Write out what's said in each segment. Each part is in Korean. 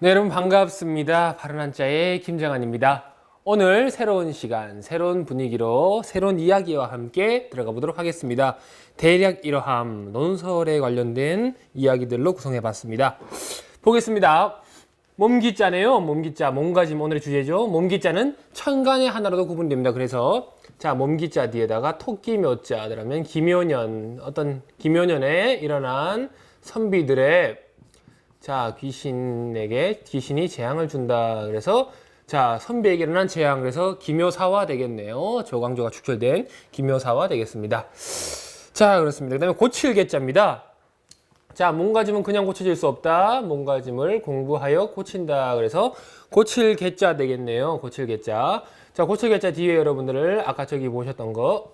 네, 여러분 반갑습니다. 바른 한자의 김정환입니다. 오늘 새로운 시간, 새로운 분위기로 새로운 이야기와 함께 들어가 보도록 하겠습니다. 대략 이러함, 논설에 관련된 이야기들로 구성해 봤습니다. 보겠습니다. 몸기자네요. 몸기자, 몸가짐 오늘의 주제죠. 몸기자는 천간의 하나로도 구분됩니다. 그래서 자, 몸기자 뒤에다가 토끼 묘자 들어가면 기묘년, 어떤 기묘년에 일어난 선비들의 자, 귀신이 재앙을 준다. 그래서 자, 선비에게 일어난 재앙, 그래서 기묘사화 되겠네요. 조광조가 축출된 기묘사화 되겠습니다. 자, 그렇습니다. 그 다음에 고칠개자입니다. 자, 몸가짐은 그냥 고쳐질 수 없다. 몸가짐을 공부하여 고친다. 그래서 고칠개자 되겠네요. 고칠개자. 자, 고칠개자 뒤에 여러분들을 아까 저기 보셨던 거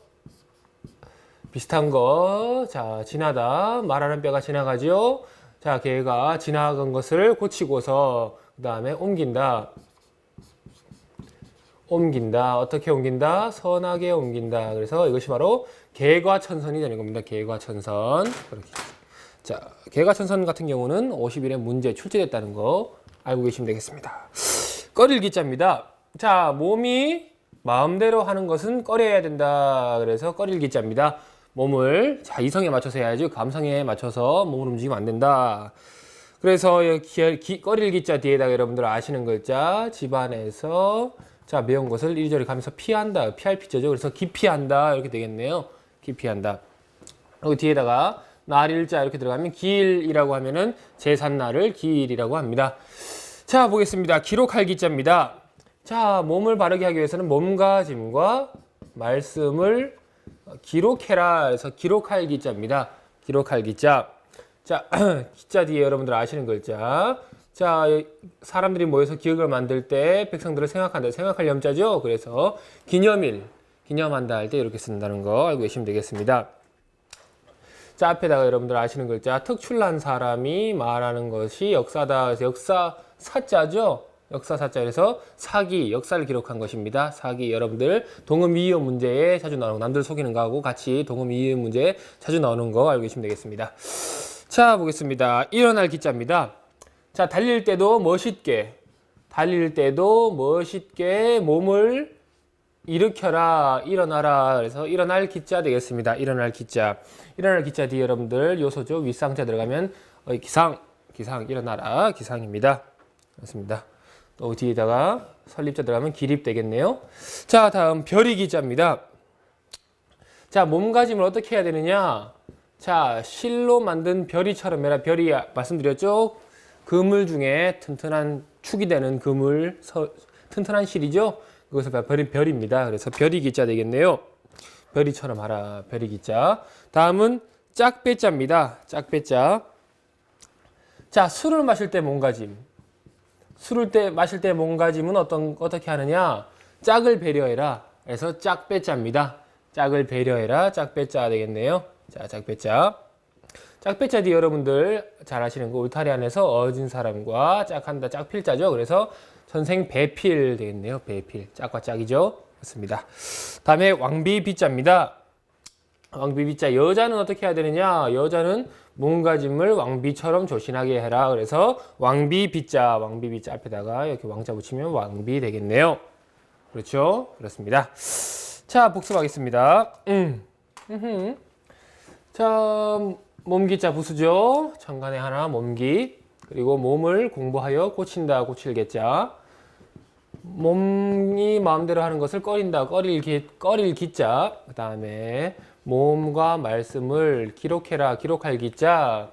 비슷한 거, 자, 지나다. 말하는 뼈가 지나가죠. 자, 개가 지나간 것을 고치고서 그 다음에 옮긴다. 어떻게 옮긴다? 선하게 옮긴다. 그래서 이것이 바로 개과천선이 되는 겁니다. 개과천선. 그렇게. 자, 개과천선 같은 경우는 50일에 문제 출제됐다는 거 알고 계시면 되겠습니다. 꺼릴기자입니다. 자, 몸이 마음대로 하는 것은 꺼려야 된다. 그래서 꺼릴기자입니다. 몸을 자, 이성에 맞춰서 해야지 감성에 맞춰서 몸을 움직이면 안 된다. 그래서 꺼릴기자 뒤에다가 여러분들 아시는 글자 집안에서 자, 매운 것을 이리저리 가면서 피한다. 피할 피자죠. 그래서 기피한다. 이렇게 되겠네요. 기피한다. 그리고 뒤에다가 날일자 이렇게 들어가면 기일이라고 하면은 제삿날을 기일이라고 합니다. 자, 보겠습니다. 기록할 기자입니다. 자, 몸을 바르게 하기 위해서는 몸가짐과 말씀을 기록해라. 그래서 기록할 기자입니다. 기록할 기자. 자, 기자 뒤에 여러분들 아시는 글자. 자, 사람들이 모여서 기억을 만들 때 백성들을 생각한다. 생각할 염자죠. 그래서 기념일, 기념한다 할 때 이렇게 쓴다는 거 알고 계시면 되겠습니다. 자, 앞에다가 여러분들 아시는 글자. 특출난 사람이 말하는 것이 역사다. 그래서 역사 사자죠. 역사 사자. 그래서 사기, 역사를 기록한 것입니다. 사기. 여러분들 동음이의어 문제에 자주 나오는 거, 남들 속이는 거하고 같이 동음이의어 문제에 자주 나오는 거 알고 계시면 되겠습니다. 자, 보겠습니다. 일어날 기자입니다. 자, 달릴 때도 멋있게 몸을 일으켜라, 일어나라. 그래서 일어날 기자 되겠습니다. 일어날 기자. 일어날 기자 뒤에 여러분들 요소죠. 윗상자 들어가면 기상, 일어나라, 기상입니다. 그렇습니다. 또 뒤에다가 설립자 들어가면 기립 되겠네요. 자, 다음 별이 기자입니다. 자, 몸가짐을 어떻게 해야 되느냐? 자, 실로 만든 별이처럼 해라. 별이 말씀드렸죠? 그물 중에 튼튼한 축이 되는 그물, 튼튼한 실이죠? 그것을 별입니다. 그래서 별이 기자 되겠네요. 별이처럼 하라. 별이 기자. 다음은 짝배자입니다. 짝배자. 자, 술을 마실 때 몸가짐. 마실 때 몸가짐은 어떻게 하느냐? 짝을 배려해라. 그래서 짝배자입니다. 짝을 배려해라. 짝배자 되겠네요. 자, 짝배자. 짝배자 뒤 여러분들 잘 아시는 거 울타리 안에서 어진 사람과 짝한다. 짝필자죠. 그래서 선생 배필 되겠네요. 배필. 짝과 짝이죠. 그렇습니다. 다음에 왕비비자입니다. 왕비비자. 여자는 어떻게 해야 되느냐? 여자는 몸가짐을 왕비처럼 조신하게 해라. 그래서 왕비비자 앞에다가 이렇게 왕자 붙이면 왕비 되겠네요. 그렇죠? 그렇습니다. 자, 복습하겠습니다. 자, 몸기자 부수죠. 천간에 하나 몸기. 그리고 몸을 공부하여 고친다. 고칠개자. 몸이 마음대로 하는 것을 꺼린다. 꺼릴 기자. 그 다음에 몸과 말씀을 기록해라. 기록할 기자.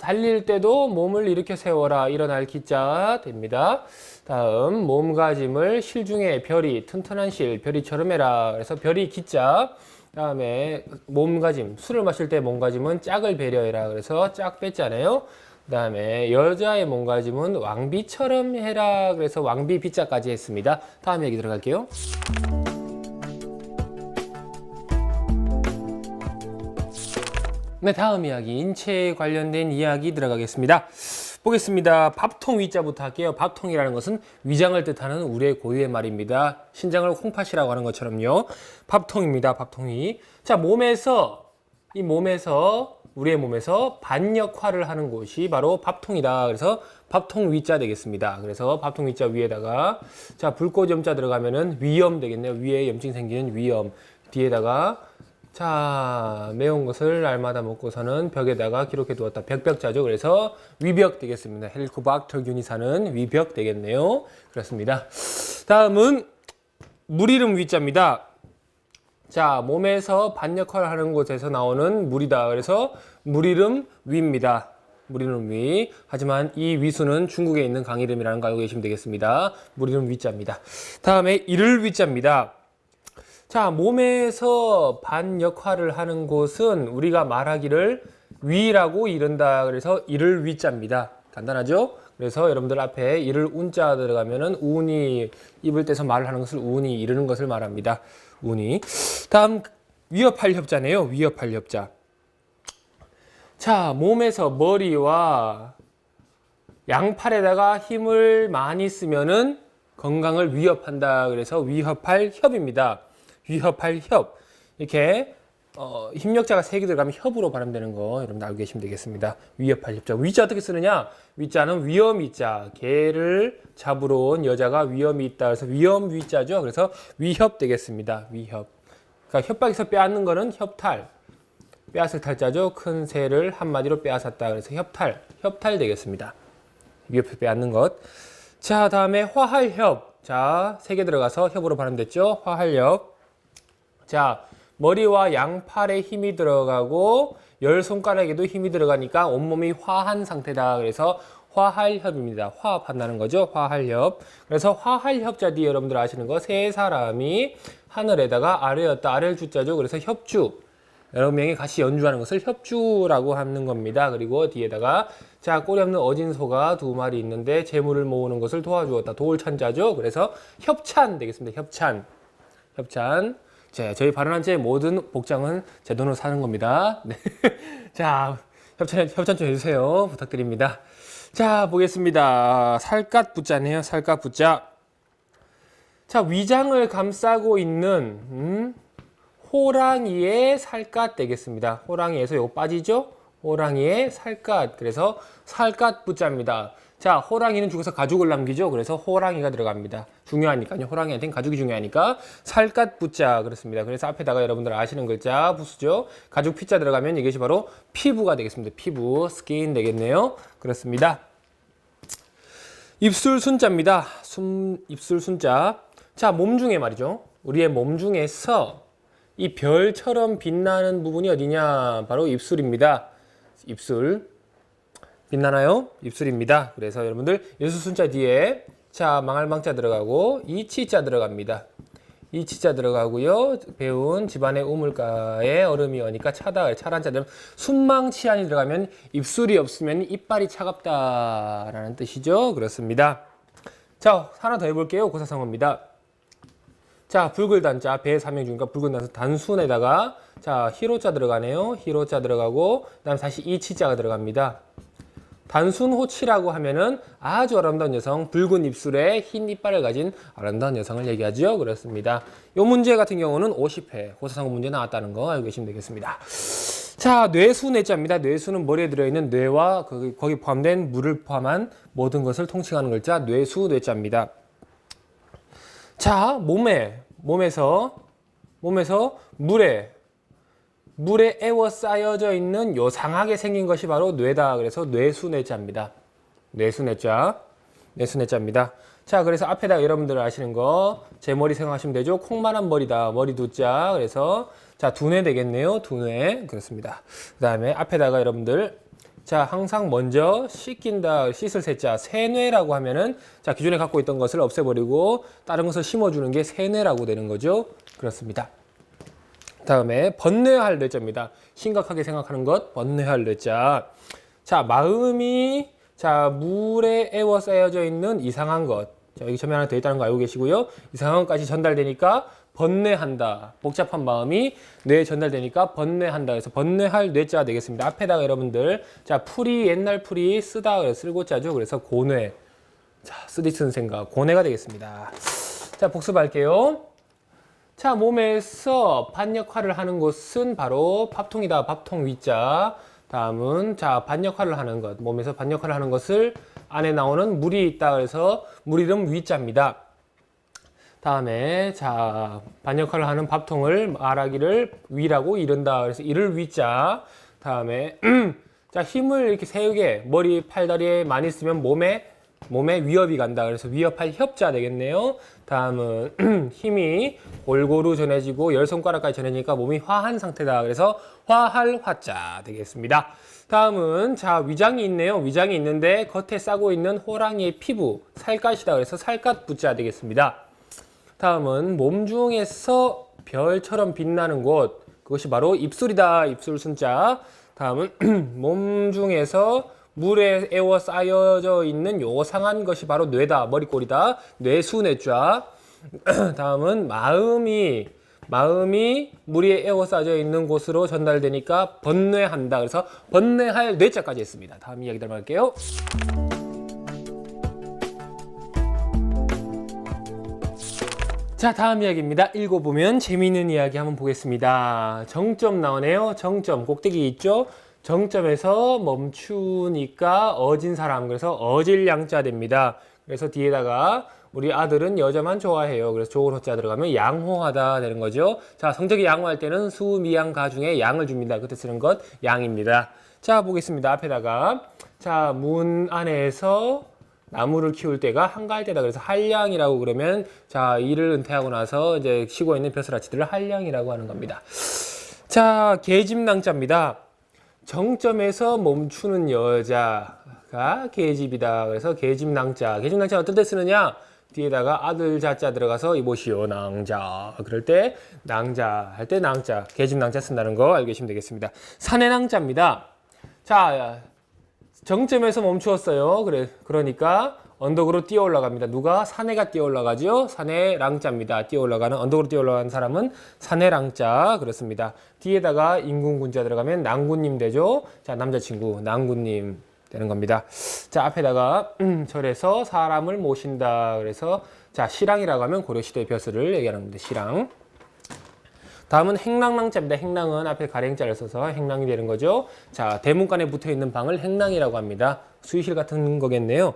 달릴 때도 몸을 일으켜 세워라. 일어날 기자 됩니다. 다음 몸가짐을 실중에 별이 튼튼한 실 별이처럼 해라. 그래서 별이 기자. 다음에 몸가짐 술을 마실 때 몸가짐은 짝을 배려해라. 그래서 짝 뺐잖아요. 그 다음에 여자의 몸가짐은 왕비처럼 해라. 그래서 왕비 비자까지 했습니다. 다음 얘기 들어갈게요. 네, 다음 이야기 인체에 관련된 이야기 들어가겠습니다. 보겠습니다. 밥통 위자부터 할게요. 밥통이라는 것은 위장을 뜻하는 우리의 고유의 말입니다. 신장을 콩팥이라고 하는 것처럼요. 밥통입니다. 밥통이. 자, 몸에서 우리의 몸에서 반 역할을 하는 곳이 바로 밥통이다. 그래서 밥통 위자 되겠습니다. 그래서 밥통 위자 위에다가 자 불꽃 염자 들어가면은 위염 되겠네요. 위에 염증 생기는 위염. 뒤에다가 자 매운 것을 날마다 먹고서는 벽에다가 기록해 두었다. 벽벽자죠. 그래서 위벽 되겠습니다. 헬리코박터균이 사는 위벽 되겠네요. 그렇습니다. 다음은 물이름 위자입니다. 자, 몸에서 반 역할을 하는 곳에서 나오는 물이다. 그래서 물이름 위입니다. 물이름 위. 하지만 이 위수는 중국에 있는 강 이름이라는 거 알고 계시면 되겠습니다. 물이름 위자입니다. 다음에 이를 위자입니다. 자, 몸에서 반 역할을 하는 곳은 우리가 말하기를 위라고 이른다. 그래서 이를 위자입니다. 간단하죠? 그래서 여러분들 앞에 이를 운자 들어가면은 운이 입을 떼서 말을 하는 것을 운이 이르는 것을 말합니다. 운이. 다음 위협할 협자네요. 위협할 협자. 자, 몸에서 머리와 양팔에다가 힘을 많이 쓰면은 건강을 위협한다. 그래서 위협할 협입니다. 위협할 협. 이렇게 힘력자가 3개 들어가면 협으로 발음되는 거 여러분들 알고 계시면 되겠습니다. 위협할 협자. 위자 어떻게 쓰느냐? 위자는 위험이 있자. 개를 잡으러 온 여자가 위험이 있다. 그래서 위험 위자죠. 그래서 위협 되겠습니다. 위협. 그러니까 협박에서 빼앗는 거는 협탈. 빼앗을 탈자죠. 큰 새를 한마디로 빼앗았다. 그래서 협탈. 협탈 되겠습니다. 위협에 빼앗는 것. 자, 다음에 화할협. 자, 3개 들어가서 협으로 발음됐죠. 화할협. 자, 머리와 양팔에 힘이 들어가고 10손가락에도 힘이 들어가니까 온몸이 화한 상태다. 그래서 화할협입니다. 화합한다는 거죠. 화할협. 그래서 화할협자 뒤에 여러분들 아시는 거 세 사람이 하늘에다가 아래였다. 아래를 주자죠. 그래서 협주. 여러 명이 같이 연주하는 것을 협주라고 하는 겁니다. 그리고 뒤에다가 자 꼬리 없는 어진 소가 2마리 있는데 재물을 모으는 것을 도와주었다. 도울찬자죠. 그래서 협찬 되겠습니다. 협찬. 협찬. 자, 저희 발언한제 모든 복장은 제 돈으로 사는 겁니다. 네. 자, 협찬 좀 해주세요. 부탁드립니다. 자, 보겠습니다. 살갗 부자네요. 살갗 부자. 자, 위장을 감싸고 있는 호랑이의 살갗 되겠습니다. 호랑이에서 이거 빠지죠? 호랑이의 살갗. 그래서 살갗 부자입니다. 자, 호랑이는 죽어서 가죽을 남기죠. 그래서 호랑이가 들어갑니다. 중요하니까요. 호랑이한테는 가죽이 중요하니까 살갗 부자 그렇습니다. 그래서 앞에다가 여러분들 아시는 글자 부수죠. 가죽 피자 들어가면 이것이 바로 피부가 되겠습니다. 피부, 스킨 되겠네요. 그렇습니다. 입술 순자입니다. 입술 순자. 자, 몸 중에 말이죠. 우리의 몸 중에서 이 별처럼 빛나는 부분이 어디냐? 바로 입술입니다. 입술. 빛나나요? 입술입니다. 그래서 여러분들 예수순자 뒤에 자 망할망자 들어가고 이치자 들어갑니다. 이치자 들어가고요. 배운 집안의 우물가에 얼음이 오니까 차다. 차란자 들어가면 순망치안이 들어가면 입술이 없으면 이빨이 차갑다라는 뜻이죠. 그렇습니다. 자 하나 더 해볼게요. 고사성어입니다. 자 붉을단자 배 3명 중이니까 붉은 단순에다가 자 히로자 들어가네요. 히로자 들어가고 그다음 다시 이치자가 들어갑니다. 단순호치라고 하면은 아주 아름다운 여성, 붉은 입술에 흰 이빨을 가진 아름다운 여성을 얘기하죠. 그렇습니다. 이 문제 같은 경우는 50회 고사성어 문제 나왔다는 거 알고 계시면 되겠습니다. 자, 뇌수 뇌자입니다. 뇌수는 머리에 들어있는 뇌와 거기 포함된 물을 포함한 모든 것을 통칭하는 글자 뇌수 뇌자입니다. 자, 몸에서 물에 에워싸여져 있는 요상하게 생긴 것이 바로 뇌다. 그래서 뇌수뇌자입니다. 뇌수뇌자입니다. 자, 그래서 앞에다가 여러분들 아시는 거 제 머리 생각하시면 되죠. 콩만한 머리다. 머리 두자. 그래서 자, 두뇌 되겠네요. 두뇌. 그렇습니다. 그 다음에 앞에다가 여러분들 자, 항상 먼저 씻긴다. 씻을 새자. 세뇌라고 하면은 자, 기존에 갖고 있던 것을 없애버리고 다른 것을 심어주는 게 세뇌라고 되는 거죠. 그렇습니다. 다음에 번뇌할 뇌자입니다. 심각하게 생각하는 것 번뇌할 뇌자. 자, 마음이 자 물에 에워싸여져 있는 이상한 것. 자, 여기 점이 하나 더 있다는 거 알고 계시고요. 이상한 것까지 전달되니까 번뇌한다. 복잡한 마음이 뇌에 전달되니까 번뇌한다. 그래서 번뇌할 뇌자 되겠습니다. 앞에다가 여러분들 자 풀이 옛날 풀이 쓰다 그래서 쓸고자죠. 그래서 고뇌. 자, 쓰디쓴 생각 고뇌가 되겠습니다. 자, 복습할게요. 자, 몸에서 반 역할을 하는 곳은 바로 밥통이다. 밥통 위자. 다음은 자 반역할을 하는 것, 몸에서 반역할을 하는 것을 안에 나오는 물이 있다 그래서 물 이름 위자입니다. 다음에 자 반역할을 하는 밥통을 말하기를 위라고 이른다 그래서 이를 위자. 다음에 자 힘을 이렇게 세우게 머리 팔다리에 많이 쓰면 몸에 위협이 간다 그래서 위협할 협자 되겠네요. 다음은 힘이 골고루 전해지고 열 손가락까지 전해지니까 몸이 화한 상태다 그래서 화할 화자 되겠습니다. 다음은 자 위장이 있네요. 위장이 있는데 겉에 싸고 있는 호랑이의 피부 살갗이다 그래서 살갗 부자 되겠습니다. 다음은 몸 중에서 별처럼 빛나는 곳 그것이 바로 입술이다. 입술 순자. 다음은 몸 중에서 물에 에워 쌓여져 있는 요상한 것이 바로 뇌다. 머리꼬리다. 뇌수 뇌자. 다음은 마음이 물에 에워 쌓여 있는 곳으로 전달되니까 번뇌한다. 그래서 번뇌할 뇌자까지 했습니다. 다음 이야기 들어갈게요. 자, 다음 이야기입니다. 읽어보면 재미있는 이야기 한번 보겠습니다. 정점 나오네요. 정점, 꼭대기 있죠? 정점에서 멈추니까 어진 사람, 그래서 어질 양자 됩니다. 그래서 뒤에다가 우리 아들은 여자만 좋아해요. 그래서 좋을 호자 들어가면 양호하다 되는 거죠. 자, 성적이 양호할 때는 수, 미, 양, 가 중에 양을 줍니다. 그때 쓰는 것 양입니다. 자, 보겠습니다. 앞에다가 자, 문 안에서 나무를 키울 때가 한가할 때다. 그래서 한량이라고 그러면 자 일을 은퇴하고 나서 이제 쉬고 있는 벼슬아치들을 한량이라고 하는 겁니다. 자 계집낭자입니다. 정점에서 멈추는 여자가 계집이다. 그래서 계집낭자. 계집낭자 어떨 때 쓰느냐? 뒤에다가 아들 자자 들어가서 이보시오 낭자. 그럴 때 낭자 할 때 낭자 계집낭자 쓴다는 거 알고 계시면 되겠습니다. 사내낭자입니다. 자 정점에서 멈추었어요. 그러니까 언덕으로 뛰어 올라갑니다. 누가? 사내가 뛰어 올라가죠. 사내랑자입니다. 뛰어 올라가는 언덕으로 뛰어 올라가는 사람은 사내랑자 그렇습니다. 뒤에다가 인군군자 들어가면 낭군님 되죠. 자 남자친구 낭군님 되는 겁니다. 자 앞에다가 절에서 사람을 모신다. 그래서 자 시랑이라고 하면 고려시대 벼슬을 얘기하는 겁니다. 시랑. 다음은 행랑랑자입니다. 행랑은 앞에 가랭자를 써서 행랑이 되는 거죠. 자, 대문간에 붙어 있는 방을 행랑이라고 합니다. 수의실 같은 거겠네요.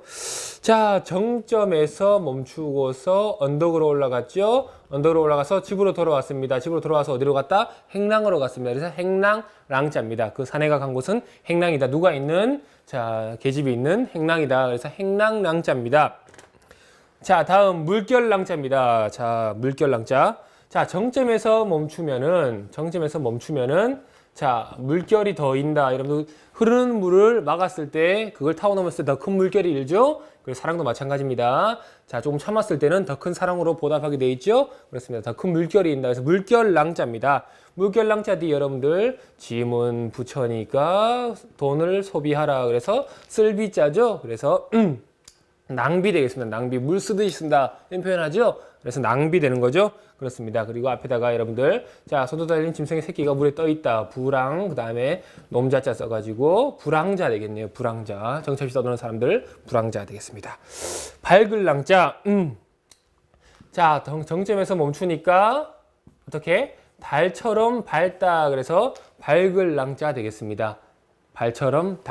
자, 정점에서 멈추고서 언덕으로 올라갔죠. 언덕으로 올라가서 집으로 돌아왔습니다. 집으로 돌아와서 어디로 갔다? 행랑으로 갔습니다. 그래서 행랑랑자입니다. 그 사내가 간 곳은 행랑이다. 누가 있는? 자, 계집이 있는 행랑이다. 그래서 행랑랑자입니다. 자, 다음 물결랑자입니다. 자, 물결랑자. 자, 정점에서 멈추면은 자, 물결이 더 인다. 여러분 흐르는 물을 막았을 때 그걸 타고 넘었을 때 더 큰 물결이 일죠. 그래서 사랑도 마찬가지입니다. 자, 조금 참았을 때는 더 큰 사랑으로 보답하게 돼 있죠. 그렇습니다. 더 큰 물결이 인다. 그래서 물결랑자입니다. 물결랑자 뒤 여러분들 지문 붙여니까 돈을 소비하라. 그래서 쓸비자죠. 그래서 낭비 되겠습니다. 낭비. 물 쓰듯이 쓴다. 이런 표현하죠. 그래서 낭비 되는 거죠. 그렇습니다. 그리고 앞에다가 여러분들 자 손도 달린 짐승의 새끼가 물에 떠 있다. 부랑 그 다음에 놈자자 써가지고 불황자 되겠네요. 불황자. 정철시 써놓는 사람들 불황자 되겠습니다. 밝을랑자. 자 정점에서 멈추니까 어떻게? 달처럼 밝다. 그래서 밝을랑자 되겠습니다. 달처럼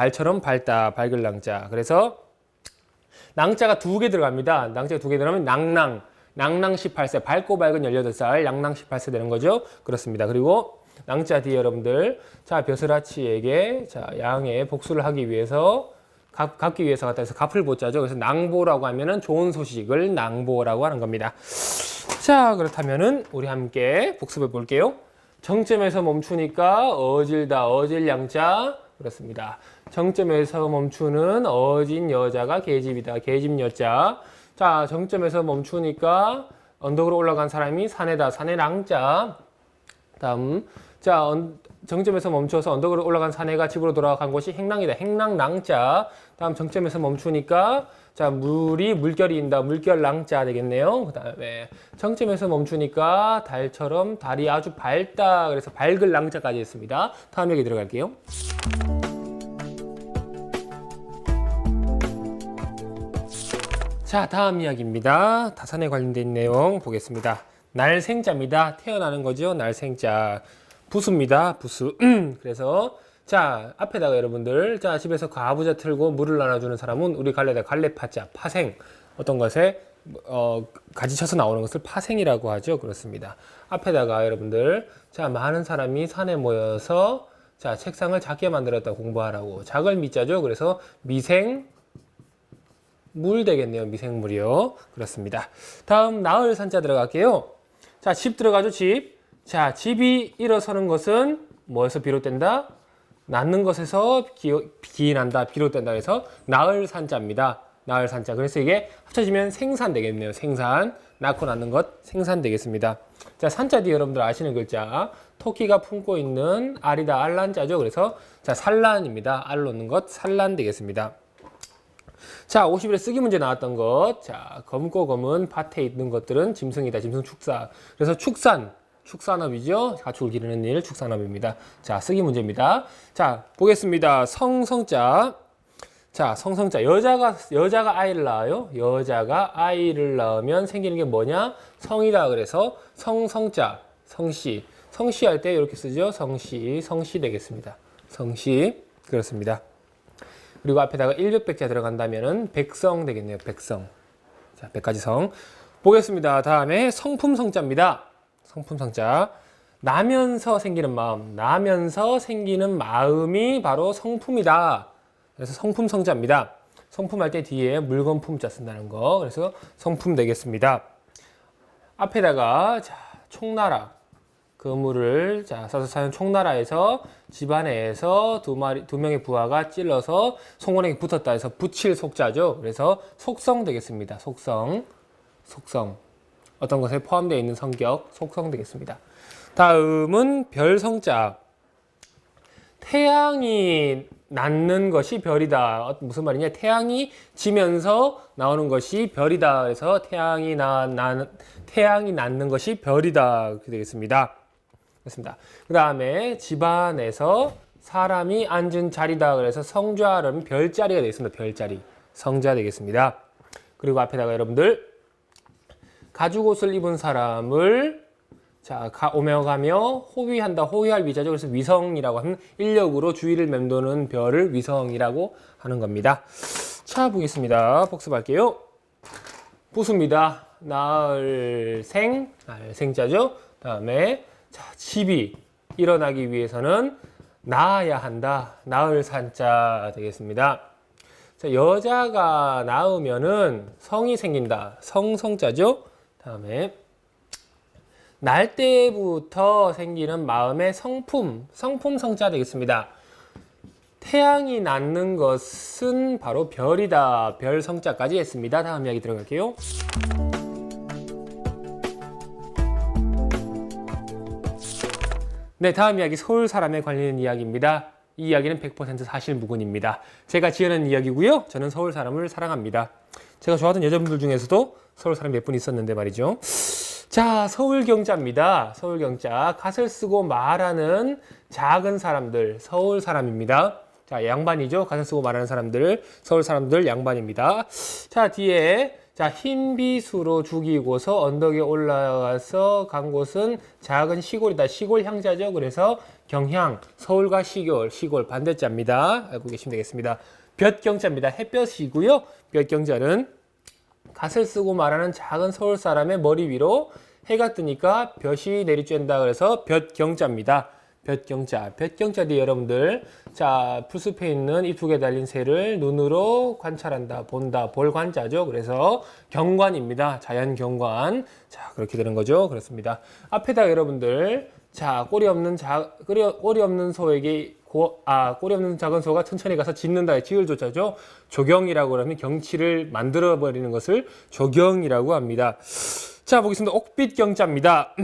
밝다. 밝을랑자. 그래서 낭자가 2개 들어갑니다. 낭자가 2개 들어가면 낭랑 18세, 밝고 밝은 18살, 낭랑 18세 되는 거죠. 그렇습니다. 그리고 낭자 뒤에 여러분들, 자, 벼슬아치에게, 자, 양의 복수를 하기 위해서, 갚기 위해서 갖다 해서 갚을 보자죠. 그래서 낭보라고 하면은 좋은 소식을 낭보라고 하는 겁니다. 자, 그렇다면은 우리 함께 복습해 볼게요. 정점에서 멈추니까 어질다, 어질 양자. 그렇습니다. 정점에서 멈추는 어진 여자가 계집이다. 계집 여자. 자, 정점에서 멈추니까 언덕으로 올라간 사람이 사내다. 사내랑자. 다음. 자, 정점에서 멈춰서 언덕으로 올라간 사내가 집으로 돌아간 곳이 행랑이다. 행랑랑자. 다음 정점에서 멈추니까 자, 물결이 인다. 물결랑자 되겠네요. 그 다음에 정점에서 멈추니까 달처럼 달이 아주 밝다. 그래서 밝을 랑자까지 했습니다. 다음 얘기 들어갈게요. 자, 다음 이야기입니다. 다산에 관련된 내용 보겠습니다. 날생자입니다. 태어나는 거죠. 날생자. 부수입니다. 부수. 그래서 자, 앞에다가 여러분들, 자, 집에서 과부자 틀고 물을 나눠주는 사람은 우리 갈래다 갈래파자, 파생. 어떤 것에, 가지쳐서 나오는 것을 파생이라고 하죠. 그렇습니다. 앞에다가 여러분들, 자, 많은 사람이 산에 모여서, 자, 책상을 작게 만들었다 공부하라고. 작을 미자죠. 그래서 미생, 물 되겠네요. 미생물이요. 그렇습니다. 다음, 나을 산자 들어갈게요. 자, 집 들어가죠. 집. 자, 집이 일어서는 것은 뭐에서 비롯된다? 낳는 것에서 기인한다, 비롯된다 해서 나을 산자입니다. 나을 산자. 그래서 이게 합쳐지면 생산 되겠네요. 생산. 낳고 낳는 것 생산 되겠습니다. 자, 산자 뒤에 여러분들 아시는 글자. 토끼가 품고 있는 알이다. 알란자죠. 그래서 자, 산란입니다. 알 놓는 것 산란 되겠습니다. 자, 50일에 쓰기 문제 나왔던 것. 자, 검고 검은 밭에 있는 것들은 짐승이다. 짐승 축사. 그래서 축산업이죠. 가축을 기르는 일, 축산업입니다. 자, 쓰기 문제입니다. 자, 보겠습니다. 성자. 자, 성자. 여자가 아이를 낳아요. 여자가 아이를 낳으면 생기는 게 뭐냐? 성이다. 그래서 성자, 성씨. 성씨 할 때 이렇게 쓰죠. 성씨 되겠습니다. 성씨. 그렇습니다. 그리고 앞에다가 일백자 들어간다면은 백성 되겠네요. 백성. 자, 100가지 성. 보겠습니다. 다음에 성품성자입니다. 성품성자. 나면서 생기는 마음이 바로 성품이다. 그래서 성품성자입니다. 성품할 때 뒤에 물건품자 쓴다는 거. 그래서 성품 되겠습니다. 앞에다가 자, 총나라. 그물을 자, 써서 사는 총나라에서 집안에서 두 명의 부하가 찔러서 송원에게 붙었다 해서 붙일 속자죠. 그래서 속성 되겠습니다. 속성. 어떤 것에 포함되어 있는 성격, 속성 되겠습니다. 다음은 별성자. 태양이 낳는 것이 별이다. 무슨 말이냐? 태양이 지면서 나오는 것이 별이다. 그래서 태양이 낳는 것이 별이다. 그렇게 되겠습니다. 그렇습니다. 그 다음에 집안에서 사람이 앉은 자리다. 그래서 성좌는 별자리가 되겠습니다. 별자리. 성자 되겠습니다. 그리고 앞에다가 여러분들 가죽 옷을 입은 사람을 자, 오며가며 호위한다. 호위할 위자죠. 그래서 위성이라고 하는 인력으로 주위를 맴도는 별을 위성이라고 하는 겁니다. 자, 보겠습니다. 복습할게요. 부수입니다. 날생자죠. 다음에 자, 집이 일어나기 위해서는 낳아야 한다. 낳을 산자 되겠습니다. 자, 여자가 낳으면은 성이 생긴다. 성자죠. 다음에 날 때부터 생기는 마음의 성자 되겠습니다. 태양이 낳는 것은 바로 별이다. 별 성자까지 했습니다. 다음 이야기 들어갈게요. 네, 다음 이야기 서울 사람에 관련된 이야기입니다. 이 이야기는 100% 사실무근입니다. 제가 지어낸 이야기고요. 저는 서울 사람을 사랑합니다. 제가 좋아하던 여자분들 중에서도 서울 사람 몇 분 있었는데 말이죠. 자, 서울경자입니다. 서울경자. 갓을 쓰고 말하는 작은 사람들, 서울 사람입니다. 자, 양반이죠. 갓을 쓰고 말하는 사람들, 서울 사람들 양반입니다. 자, 뒤에 자, 흰 빗으로 죽이고서 언덕에 올라가서 간 곳은 작은 시골이다. 시골 향자죠. 그래서 경향, 서울과 시골 반대자입니다. 알고 계시면 되겠습니다. 볕경자입니다. 햇볕이고요. 볕경자는 갓을 쓰고 말하는 작은 서울 사람의 머리 위로 해가 뜨니까 볕이 내리쬐는다. 그래서 볕경자입니다. 볕경자 뒤에 여러분들 자, 풀숲에 있는 이쁘게 달린 새를 눈으로 관찰한다. 본다. 볼관자죠. 그래서 경관입니다. 자연경관. 자, 그렇게 되는 거죠. 그렇습니다. 앞에다 여러분들 자, 꼬리 없는 소에게 꼬리 없는 작은 소가 천천히 가서 짖는다. 지을 조자죠. 조경이라고 하면 경치를 만들어 버리는 것을 조경이라고 합니다. 자, 보겠습니다. 옥빛경자입니다.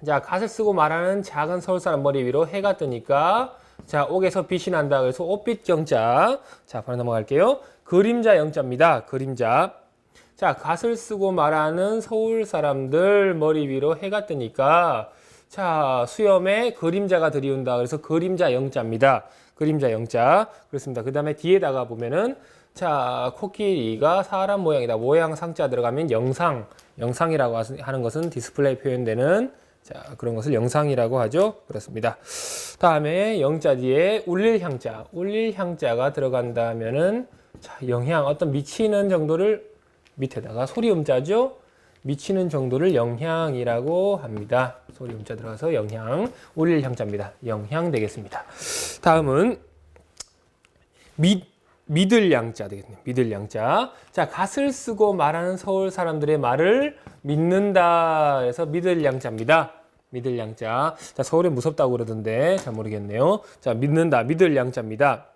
자, 갓을 쓰고 말하는 작은 서울 사람 머리 위로 해가 뜨니까 자, 옥에서 빛이 난다. 그래서 옥빛경자. 자, 바로 넘어갈게요. 그림자 영자입니다. 그림자. 자, 갓을 쓰고 말하는 서울 사람들 머리 위로 해가 뜨니까 자, 수염에 그림자가 들이운다. 그래서 그림자 영자입니다. 그림자 영자. 그렇습니다. 그 다음에 뒤에다가 보면은 자, 코끼리가 사람 모양이다. 모양 상자 들어가면 영상이라고 하는 것은 디스플레이 표현되는 자, 그런 것을 영상이라고 하죠. 그렇습니다. 다음에 영자 뒤에 울릴 향자. 울릴 향자가 들어간다면은 자, 영향, 어떤 미치는 정도를 밑에다가 소리 음자죠. 미치는 정도를 영향이라고 합니다. 소리 음자 들어가서 영향, 울릴 향자입니다. 영향 되겠습니다. 다음은 믿을 양자 되겠네요. 믿을 양자. 자, 갓을 쓰고 말하는 서울 사람들의 말을 믿는다. 그래서 믿을 양자입니다. 믿을 양자. 자, 서울에 무섭다고 그러던데 잘 모르겠네요. 자, 믿는다. 믿을 양자입니다.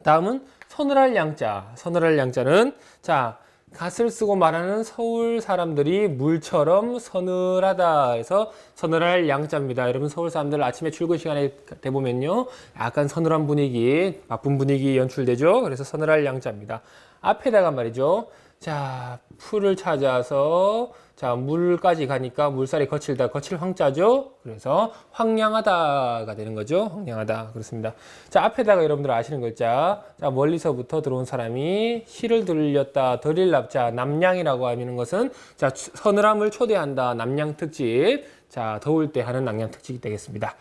다음은 서늘할 양자. 서늘할 양자는 자, 갓을 쓰고 말하는 서울 사람들이 물처럼 서늘하다 해서 서늘할 양자입니다. 여러분 서울 사람들 아침에 출근 시간에 대보면요. 약간 서늘한 분위기, 바쁜 분위기 연출되죠. 그래서 서늘할 양자입니다. 앞에다가 말이죠. 자, 풀을 찾아서 자, 물까지 가니까 물살이 거칠다. 거칠 황자죠. 그래서 황량하다가 되는 거죠. 황량하다. 그렇습니다. 자, 앞에다가 여러분들 아시는 글자. 자, 멀리서부터 들어온 사람이 시를 들렸다. 들릴 납자. 남량이라고 하는 것은 자, 서늘함을 초대한다. 남량 특집. 자, 더울 때 하는 남량 특집이 되겠습니다.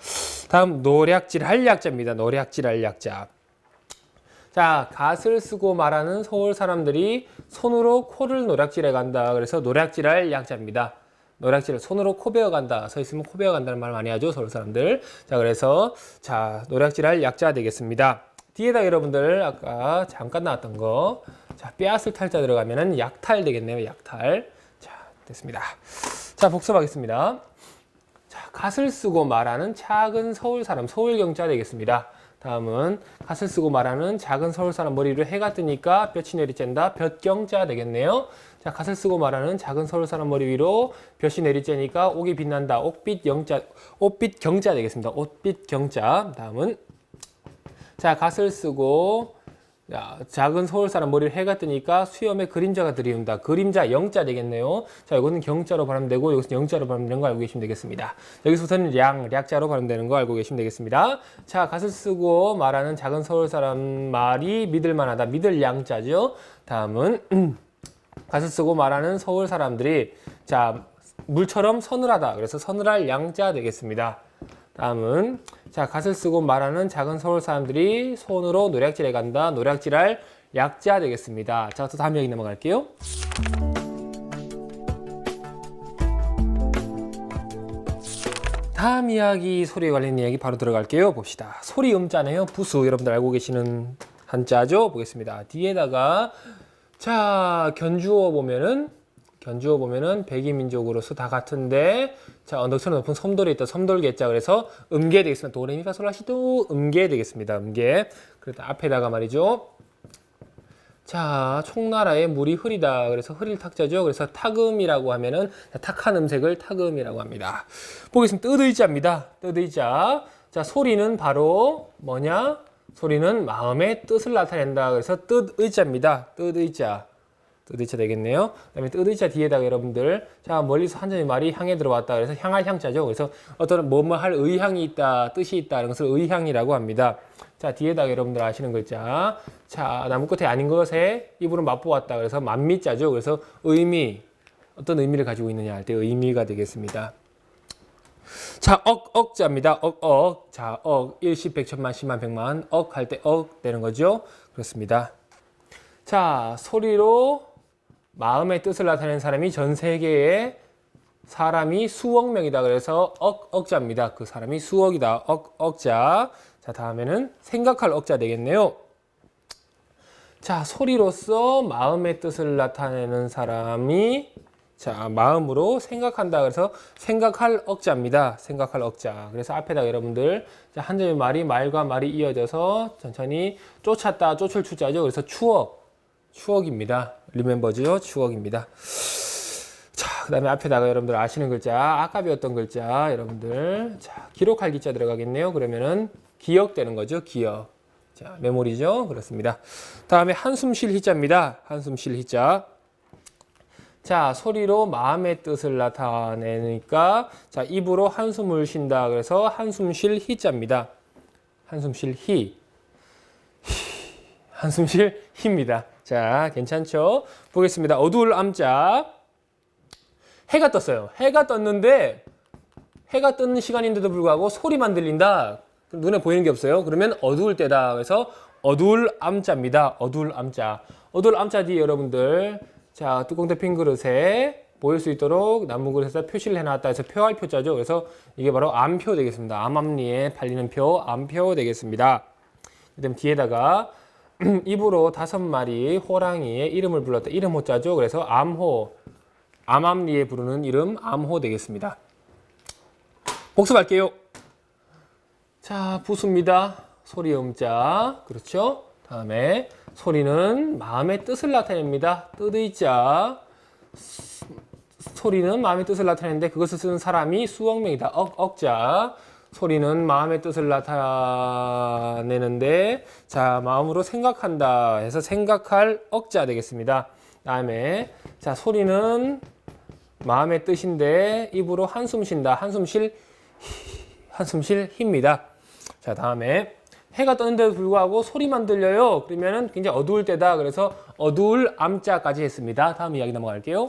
다음 노략질 할 약자입니다. 노략질 할 약자. 자, 갓을 쓰고 말하는 서울 사람들이 손으로 코를 노략질해 간다. 그래서 노략질할 약자입니다. 노략질, 손으로 코 베어 간다. 서 있으면 코 베어 간다는 말 많이 하죠, 서울 사람들. 자, 그래서 자, 노략질할 약자 되겠습니다. 뒤에다 여러분들 아까 잠깐 나왔던 거. 자, 뼈앗을 탈자 들어가면은 약탈 되겠네요. 약탈. 자, 됐습니다. 자, 복습하겠습니다. 자, 갓을 쓰고 말하는 작은 서울 사람, 서울경자 되겠습니다. 다음은 갓을 쓰고 말하는 작은 서울 사람 머리 위로 해가 뜨니까 볕이 내리쬐다. 볕경자 되겠네요. 자, 갓을 쓰고 말하는 작은 서울 사람 머리 위로 볕이 내리쬐니까 옥이 빛난다. 옷빛 경자 되겠습니다. 옷빛 경자. 다음은 자, 갓을 쓰고 자, 작은 서울 사람 머리를 해가 뜨니까 수염에 그림자가 들이운다. 그림자 영자 되겠네요. 자, 이거는 경자로 발음되고 여기서 영자로 발음되는 거 알고 계시면 되겠습니다. 여기서부터는 략자로 발음되는 거 알고 계시면 되겠습니다. 자, 갓을 쓰고 말하는 작은 서울 사람 말이 믿을만하다. 믿을 양자죠. 다음은 갓을 쓰고 말하는 서울 사람들이 자, 물처럼 서늘하다. 그래서 서늘할 양자 되겠습니다. 다음은 자, 갓을 쓰고 말하는 작은 서울 사람들이 손으로 노략질해 간다. 노략질할 약자 되겠습니다. 자, 또 다음 이야기 넘어갈게요. 다음 이야기, 소리에 관련 이야기 바로 들어갈게요. 봅시다. 소리 음자네요. 부수. 여러분들 알고 계시는 한자죠? 보겠습니다. 뒤에다가 자, 견주어 보면은 백이민족으로서 다 같은데 자, 언덕처럼 높은 섬돌에 있다. 섬돌개자. 그래서 음계 되겠습니다. 도레미파솔라시도 음계 되겠습니다. 음계. 그래서 앞에다가 말이죠. 자, 총나라에 물이 흐리다. 그래서 흐릴 탁자죠. 그래서 탁음이라고 하면은 탁한 음색을 탁음이라고 합니다. 보겠습니다. 뜻의자입니다. 뜻의자. 자, 소리는 바로 뭐냐? 소리는 마음의 뜻을 나타낸다. 그래서 뜻의자입니다. 뜻의자. 뜻의자 되겠네요. 그다음에 뜻의자 뒤에다가 여러분들 자, 멀리서 한 점의 말이 향해 들어왔다. 그래서 향할 향자죠. 그래서 어떤 뭐뭐 할 의향이 있다, 뜻이 있다 이런 것을 의향이라고 합니다. 자, 뒤에다가 여러분들 아시는 글자. 자, 나무 끝에 아닌 것에 입으로 맛보았다. 그래서 만미자죠. 그래서 의미, 어떤 의미를 가지고 있느냐 할 때 의미가 되겠습니다. 자, 억자입니다. 자, 일십, 백천만, 십만, 백만. 할 때 되는 거죠. 그렇습니다. 자, 소리로 마음의 뜻을 나타내는 사람이 전 세계에 사람이 수억 명이다. 그래서 억자입니다. 그 사람이 수억이다. 억자. 자, 다음에는 생각할 억자 되겠네요. 자, 소리로서 마음의 뜻을 나타내는 사람이 자, 마음으로 생각한다. 그래서 생각할 억자입니다. 생각할 억자. 그래서 앞에다 여러분들 자, 한 점의 말이 말과 말이 이어져서 천천히 쫓았다. 쫓을 추자죠. 그래서 추억입니다. 리멤버죠. 추억입니다. 자, 그 다음에 앞에다가 여러분들 아시는 글자, 아까 배웠던 글자, 여러분들. 자, 기록할 기자 들어가겠네요. 그러면은 기억되는 거죠. 기억. 자, 메모리죠. 그렇습니다. 다음에 한숨 쉴 희자입니다. 한숨 쉴 희자. 자, 소리로 마음의 뜻을 나타내니까, 자, 입으로 한숨을 쉰다. 그래서 한숨 쉴 희자입니다. 한숨 쉴 희. 한숨 쉴 희입니다. 자, 괜찮죠? 보겠습니다. 어두울 암자. 해가 떴어요. 해가 떴는데 해가 뜨는 시간인데도 불구하고 소리만 들린다. 눈에 보이는 게 없어요. 그러면 어두울 때다. 그래서 어두울 암자입니다. 어두울 암자. 어두울 암자 뒤에 여러분들 자 뚜껑 덮인 그릇에 보일 수 있도록 남은 그릇에서 표시를 해놨다 해서 표할 표자죠. 그래서 이게 바로 암표 되겠습니다. 암암리에 팔리는 표, 암표 되겠습니다. 그다음 뒤에다가 입으로 5마리 호랑이의 이름을 불렀다. 이름 호자죠. 그래서 암호, 암암리에 부르는 이름 암호 되겠습니다. 복습할게요. 자, 부수입니다. 소리 음자. 그렇죠? 다음에 소리는 마음의 뜻을 나타냅니다. 뜻의자. 소리는 마음의 뜻을 나타내는데 그것을 쓰는 사람이 수억명이다. 억자. 소리는 마음의 뜻을 나타내는데 자 마음으로 생각한다 해서 생각할 억자 되겠습니다. 다음에 자 소리는 마음의 뜻인데 입으로 한숨 쉰다. 한숨 쉴 힘입니다. 자 다음에 해가 떴는데도 불구하고 소리만 들려요. 그러면은 굉장히 어두울 때다. 그래서 어두울 암자까지 했습니다. 다음 이야기 넘어갈게요.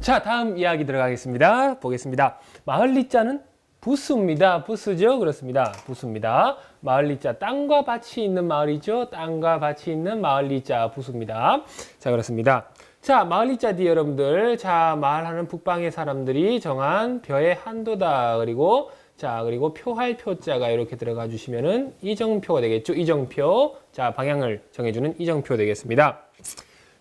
자, 다음 이야기 들어가겠습니다. 보겠습니다. 마을리자는 부수입니다. 부수죠? 그렇습니다. 부수입니다. 마을리자, 땅과 밭이 있는 마을이죠. 땅과 밭이 있는 마을리자, 부수입니다. 자, 그렇습니다. 자, 마을리자 뒤에 여러분들, 자, 마을하는 북방의 사람들이 정한 벼의 한도다. 그리고 그리고 표할 표자가 이렇게 들어가 주시면은 이정표가 되겠죠. 이정표. 자, 방향을 정해주는 이정표 되겠습니다.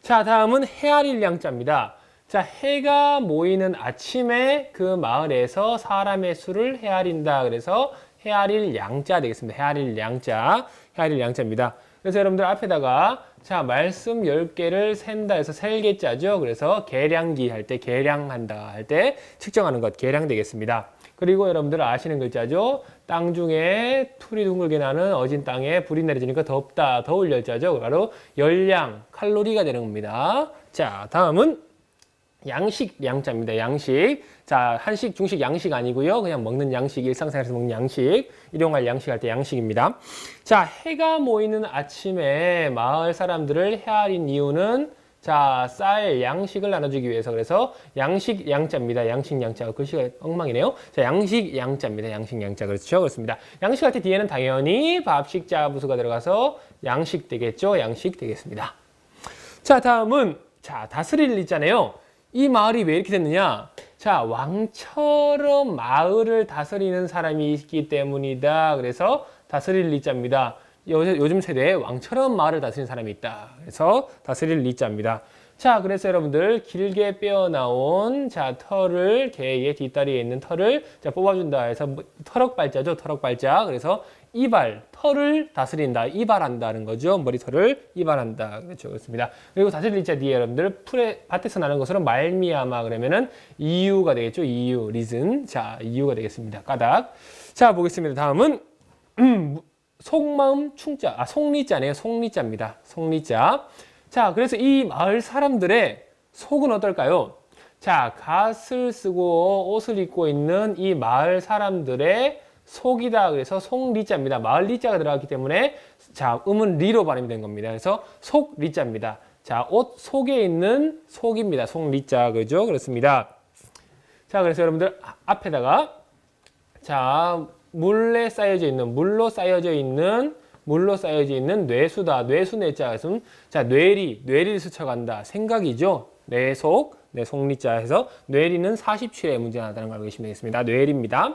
자, 다음은 헤아릴 양자입니다. 자, 해가 모이는 아침에 그 마을에서 사람의 수를 헤아린다. 그래서 헤아릴 양자 되겠습니다. 헤아릴 양자. 헤아릴 양자입니다. 그래서 여러분들 앞에다가 자, 말씀 10개를 센다 해서 셀개자죠. 그래서 계량기 할 때 계량한다 할 때 측정하는 것 계량 되겠습니다. 그리고 여러분들 아시는 글자죠. 땅 중에 풀이 둥글게 나는 어진 땅에 불이 내려지니까 덥다. 더울 열자죠. 바로 열량, 칼로리가 되는 겁니다. 자, 다음은 양식 양자입니다. 양식. 자, 한식, 중식, 양식 아니고요. 그냥 먹는 양식, 일상생활에서 먹는 양식. 일용할 양식 할 때 양식입니다. 자, 해가 모이는 아침에 마을 사람들을 헤아린 이유는 자, 쌀, 양식을 나눠주기 위해서. 그래서 양식 양자입니다. 양식 양자. 글씨가 엉망이네요. 자, 양식 양자입니다. 양식 양자. 그렇죠? 그렇습니다. 양식 할 때 뒤에는 당연히 밥식자 부수가 들어가서 양식 되겠죠? 양식 되겠습니다. 자, 다음은 자, 다스릴 리잖아요. 이 마을이 왜 이렇게 됐느냐? 자, 왕처럼 마을을 다스리는 사람이 있기 때문이다. 그래서 다스릴 리자입니다. 요즘 세대에 왕처럼 마을을 다스리는 사람이 있다. 그래서 다스릴 리자입니다. 자, 그래서 여러분들 길게 빼어나온 자 털을 개의 뒷다리에 있는 털을 자 뽑아준다 해서 털럭발자죠. 털럭발자. 그래서 이발, 털을 다스린다. 이발한다는 거죠. 머리털을 이발한다. 그렇죠. 그렇습니다. 그리고 다스릴 리자 뒤에 여러분들 풀에 밭에서 나는 것으로 말미암아 그러면은 이유가 되겠죠. 이유, 리즌. 자, 이유가 되겠습니다. 까닭. 자, 보겠습니다. 다음은 속마음 충자. 아, 속리자네요. 속리자입니다. 속리자. 자, 그래서 이 마을 사람들의 속은 어떨까요? 자, 갓을 쓰고 옷을 입고 있는 이 마을 사람들의 속이다. 그래서 속리자입니다. 마을 리자가 들어갔기 때문에 자, 음은 리로 발음이 된 겁니다. 그래서 속리자입니다. 자, 옷 속에 있는 속입니다. 속리자. 그죠? 그렇습니다. 자, 그래서 여러분들 앞에다가 자, 물로 쌓여져 있는 뇌수다. 뇌수 뇌자. 자, 뇌리를 스쳐간다. 생각이죠. 뇌속, 속리자 해서 뇌리는 47의 문제가 나타나는 걸 알고 계시면 되겠습니다. 뇌리입니다.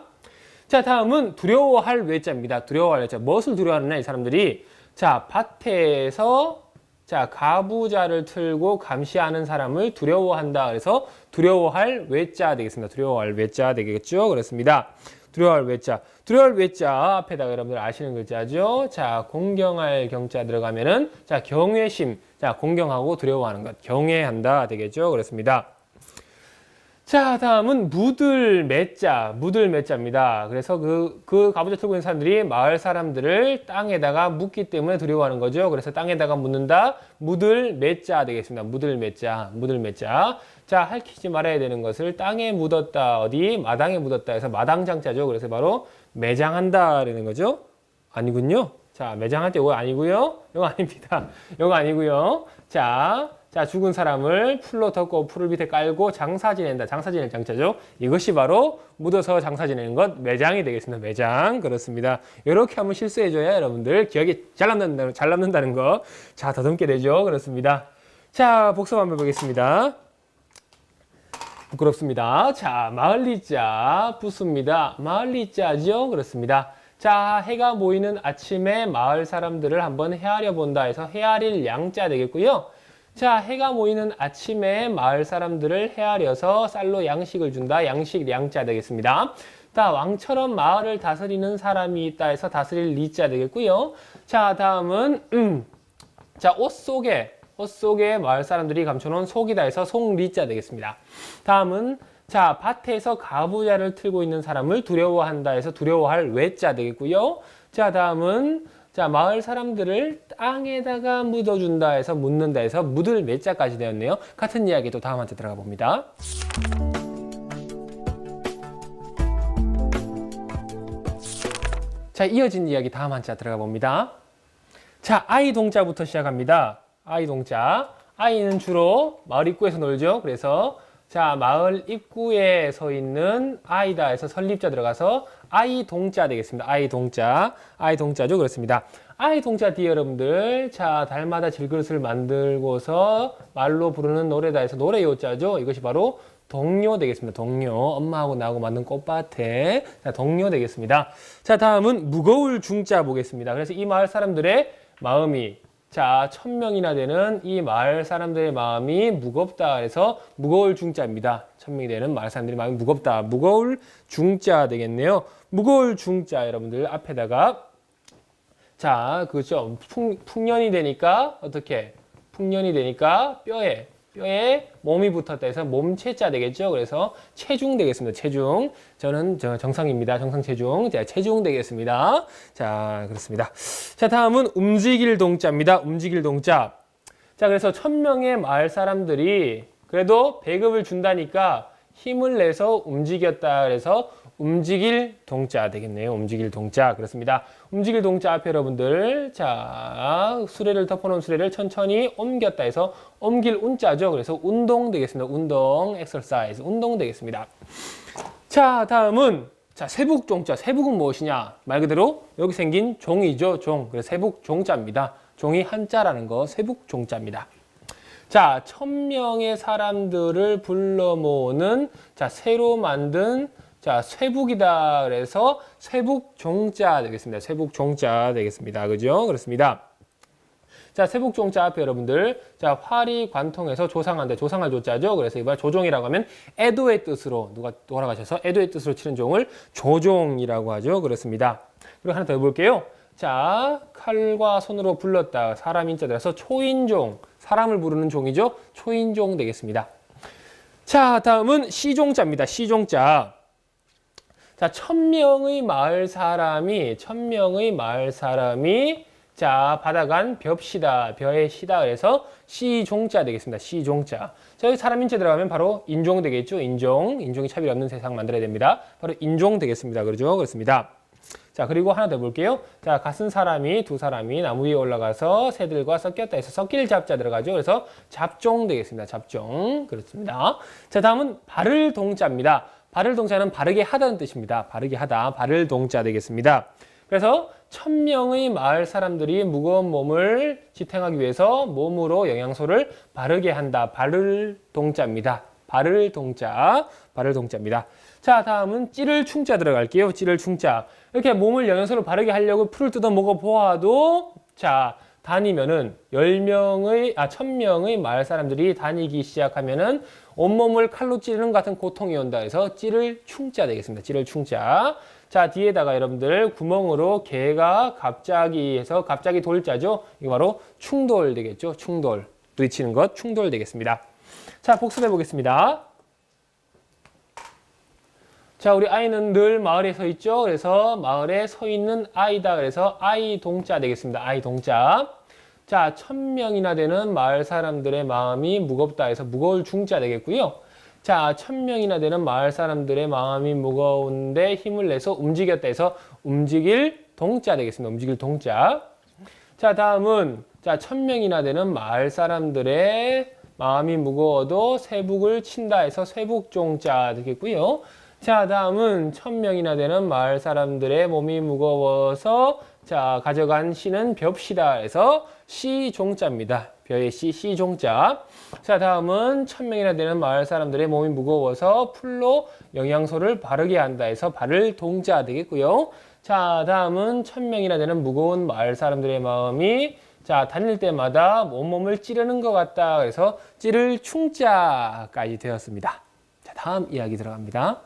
자, 다음은 두려워할 외자입니다. 두려워할 외자. 무엇을 두려워하느냐, 이 사람들이. 자, 밭에서 자, 가부좌를 틀고 감시하는 사람을 두려워한다. 그래서 두려워할 외자 되겠습니다. 두려워할 외자 되겠죠. 그렇습니다. 두려워할 외자. 두려워할 외자 앞에다가 여러분들 아시는 글자죠. 자, 공경할 경자 들어가면은 자, 경외심. 자, 공경하고 두려워하는 것. 경외한다 되겠죠. 그렇습니다. 자, 다음은 묻을 매자입니다. 그래서 그 가부좌 틀고 있는 사람들이 마을 사람들을 땅에다가 묻기 때문에 두려워하는 거죠. 그래서 땅에다가 묻는다. 묻을 매자 되겠습니다. 묻을 매자. 자, 핥히지 말아야 되는 것을 땅에 묻었다. 어디? 마당에 묻었다 해서 마당장자죠. 그래서 바로 매장한다라는 거죠. 아니군요. 자, 매장할 때 이거 아니고요. 이거 아닙니다. 이거 아니고요. 자, 자, 죽은 사람을 풀로 덮고 풀을 밑에 깔고 장사 지낸다. 장사 지낼 장자죠. 이것이 바로 묻어서 장사 지내는 것, 매장이 되겠습니다. 매장. 그렇습니다. 이렇게 한번 실수해줘야 여러분들 기억이 잘 남는다는 거. 자, 더듬게 되죠. 그렇습니다. 자, 복습 한번 해보겠습니다. 부끄럽습니다. 자, 마을리자 붙습니다. 마을리자죠. 그렇습니다. 자, 해가 모이는 아침에 마을 사람들을 한번 헤아려 본다 해서 헤아릴 양자 되겠고요. 자, 해가 모이는 아침에 마을 사람들을 헤아려서 쌀로 양식을 준다. 양식 양자 되겠습니다. 자, 왕처럼 마을을 다스리는 사람이 있다 해서 다스릴 리자 되겠고요. 자, 다음은 자, 옷 속에 마을 사람들이 감춰놓은 속이다 해서 속리자 되겠습니다. 다음은 자, 밭에서 가부좌를 틀고 있는 사람을 두려워한다 해서 두려워할 외자 되겠고요. 자, 다음은 자, 마을 사람들을 땅에다가 묻어준다 해서 묻는다 해서 묻을 매자까지 되었네요. 같은 이야기 또 다음 한테 들어가 봅니다. 자, 이어진 이야기 다음 한자 들어가 봅니다. 자, 아이 동자부터 시작합니다. 아이 동자. 아이는 주로 마을 입구에서 놀죠. 그래서 자, 마을 입구에 서 있는 아이다 해서 설립자 들어가서 아이 동자 되겠습니다. 아이 동자. 아이 동자죠. 그렇습니다. 아이 동자 뒤에 여러분들 자, 달마다 질그릇을 만들고서 말로 부르는 노래다 해서 노래 요자죠. 이것이 바로 동요 되겠습니다. 동요. 엄마하고 나하고 만든 꽃밭에 자, 동요 되겠습니다. 자, 다음은 무거울 중자 보겠습니다. 그래서 이 마을 사람들의 마음이 자, 1000명이나 되는 이 마을 사람들의 마음이 무겁다. 그래서 무거울 중자입니다. 1000명이 되는 마을 사람들의 마음이 무겁다. 무거울 중자 되겠네요. 무거울 중자 여러분들 앞에다가 자, 그렇죠. 풍년이 되니까 어떻게? 풍년이 되니까 뼈에 몸이 붙었다 해서 몸체자 되겠죠. 그래서 체중 되겠습니다. 체중. 저는 정상입니다. 정상 체중. 자, 체중 되겠습니다. 자, 그렇습니다. 자, 다음은 움직일 동자입니다. 움직일 동자. 자, 그래서 1000명의 마을 사람들이 그래도 배급을 준다니까 힘을 내서 움직였다. 그래서 움직일 동자 되겠네요. 움직일 동자. 그렇습니다. 움직일 동자 앞에 여러분들 자, 수레를 덮어놓은 수레를 천천히 옮겼다 해서 옮길 운자죠. 그래서 운동 되겠습니다. 운동, exercise, 운동 되겠습니다. 자, 다음은 자, 세북 종자. 세북은 무엇이냐? 말 그대로 여기 생긴 종이죠. 종. 그래서 세북 종자입니다. 종이 한자라는 거 세북 종자입니다. 자, 1000명의 사람들을 불러 모으는 자, 새로 만든 자, 쇠북이다. 그래서 쇠북종자 되겠습니다. 쇠북종자 되겠습니다. 그죠? 그렇습니다. 자, 쇠북종자 앞에 여러분들 자, 활이 관통해서 조상한데 조상할 조자죠. 그래서 이번 조종이라고 하면 애도의 뜻으로 누가 돌아가셔서 애도의 뜻으로 치는 종을 조종이라고 하죠. 그렇습니다. 그리고 하나 더 해볼게요. 자, 칼과 손으로 불렀다. 사람 인자 들어서 초인종. 사람을 부르는 종이죠. 초인종 되겠습니다. 자, 다음은 시종자입니다. 시종자. 자, 1000명의 마을 사람이 자, 받아간 벽시다. 벼의 시다. 그래서 시종자 되겠습니다. 시종자. 자, 여기 사람 인체 들어가면 바로 인종 되겠죠. 인종이 차별 없는 세상 만들어야 됩니다. 바로 인종 되겠습니다. 그러죠? 그렇습니다. 자, 그리고 하나 더 볼게요. 자, 같은 사람이 두 사람이 나무 위에 올라가서 새들과 섞였다 해서 섞일 잡자 들어가죠. 그래서 잡종 되겠습니다. 잡종. 그렇습니다. 자, 다음은 바를 동자입니다. 바를 동자는 바르게 하다는 뜻입니다. 바르게 하다. 바를 동자 되겠습니다. 그래서 1000명의 마을 사람들이 무거운 몸을 지탱하기 위해서 몸으로 영양소를 바르게 한다. 바를 동자입니다. 바를 동자. 바를 동자입니다. 자, 다음은 찌를 충자 들어갈게요. 찌를 충자. 이렇게 몸을 영양소를 바르게 하려고 풀을 뜯어 먹어 보아도 자, 다니면은 1000명의 마을 사람들이 다니기 시작하면은 온몸을 칼로 찌르는 같은 고통이 온다 해서 찌를 충자 되겠습니다. 찌를 충자. 자, 뒤에다가 여러분들 구멍으로 개가 갑자기 해서 갑자기 돌자죠. 이거 바로 충돌 되겠죠. 충돌. 부딪히는 것 충돌 되겠습니다. 자, 복습해 보겠습니다. 자, 우리 아이는 늘 마을에 서 있죠. 그래서 마을에 서 있는 아이다. 그래서 아이 동자 되겠습니다. 아이 동자. 자, 1000명이나 되는 마을 사람들의 마음이 무겁다 해서 무거울 중자 되겠고요. 자, 1000명이나 되는 마을 사람들의 마음이 무거운데 힘을 내서 움직였다 해서 움직일 동자 되겠습니다. 움직일 동자. 자, 다음은 자, 1000명이나 되는 마을 사람들의 마음이 무거워도 쇠북을 친다 해서 쇠북종자 되겠고요. 자, 다음은 1000명이나 되는 마을 사람들의 몸이 무거워서 자, 가져간 씨는 벽시다 해서 시종자입니다. 벼의 시종자. 자, 다음은 1000명이나 되는 마을 사람들의 몸이 무거워서 풀로 영양소를 바르게 한다 해서 바를 동자 되겠고요. 자, 다음은 1000명이나 되는 무거운 마을 사람들의 마음이 자, 다닐 때마다 온몸을 찌르는 것 같다. 그래서 찌를 충자까지 되었습니다. 자, 다음 이야기 들어갑니다.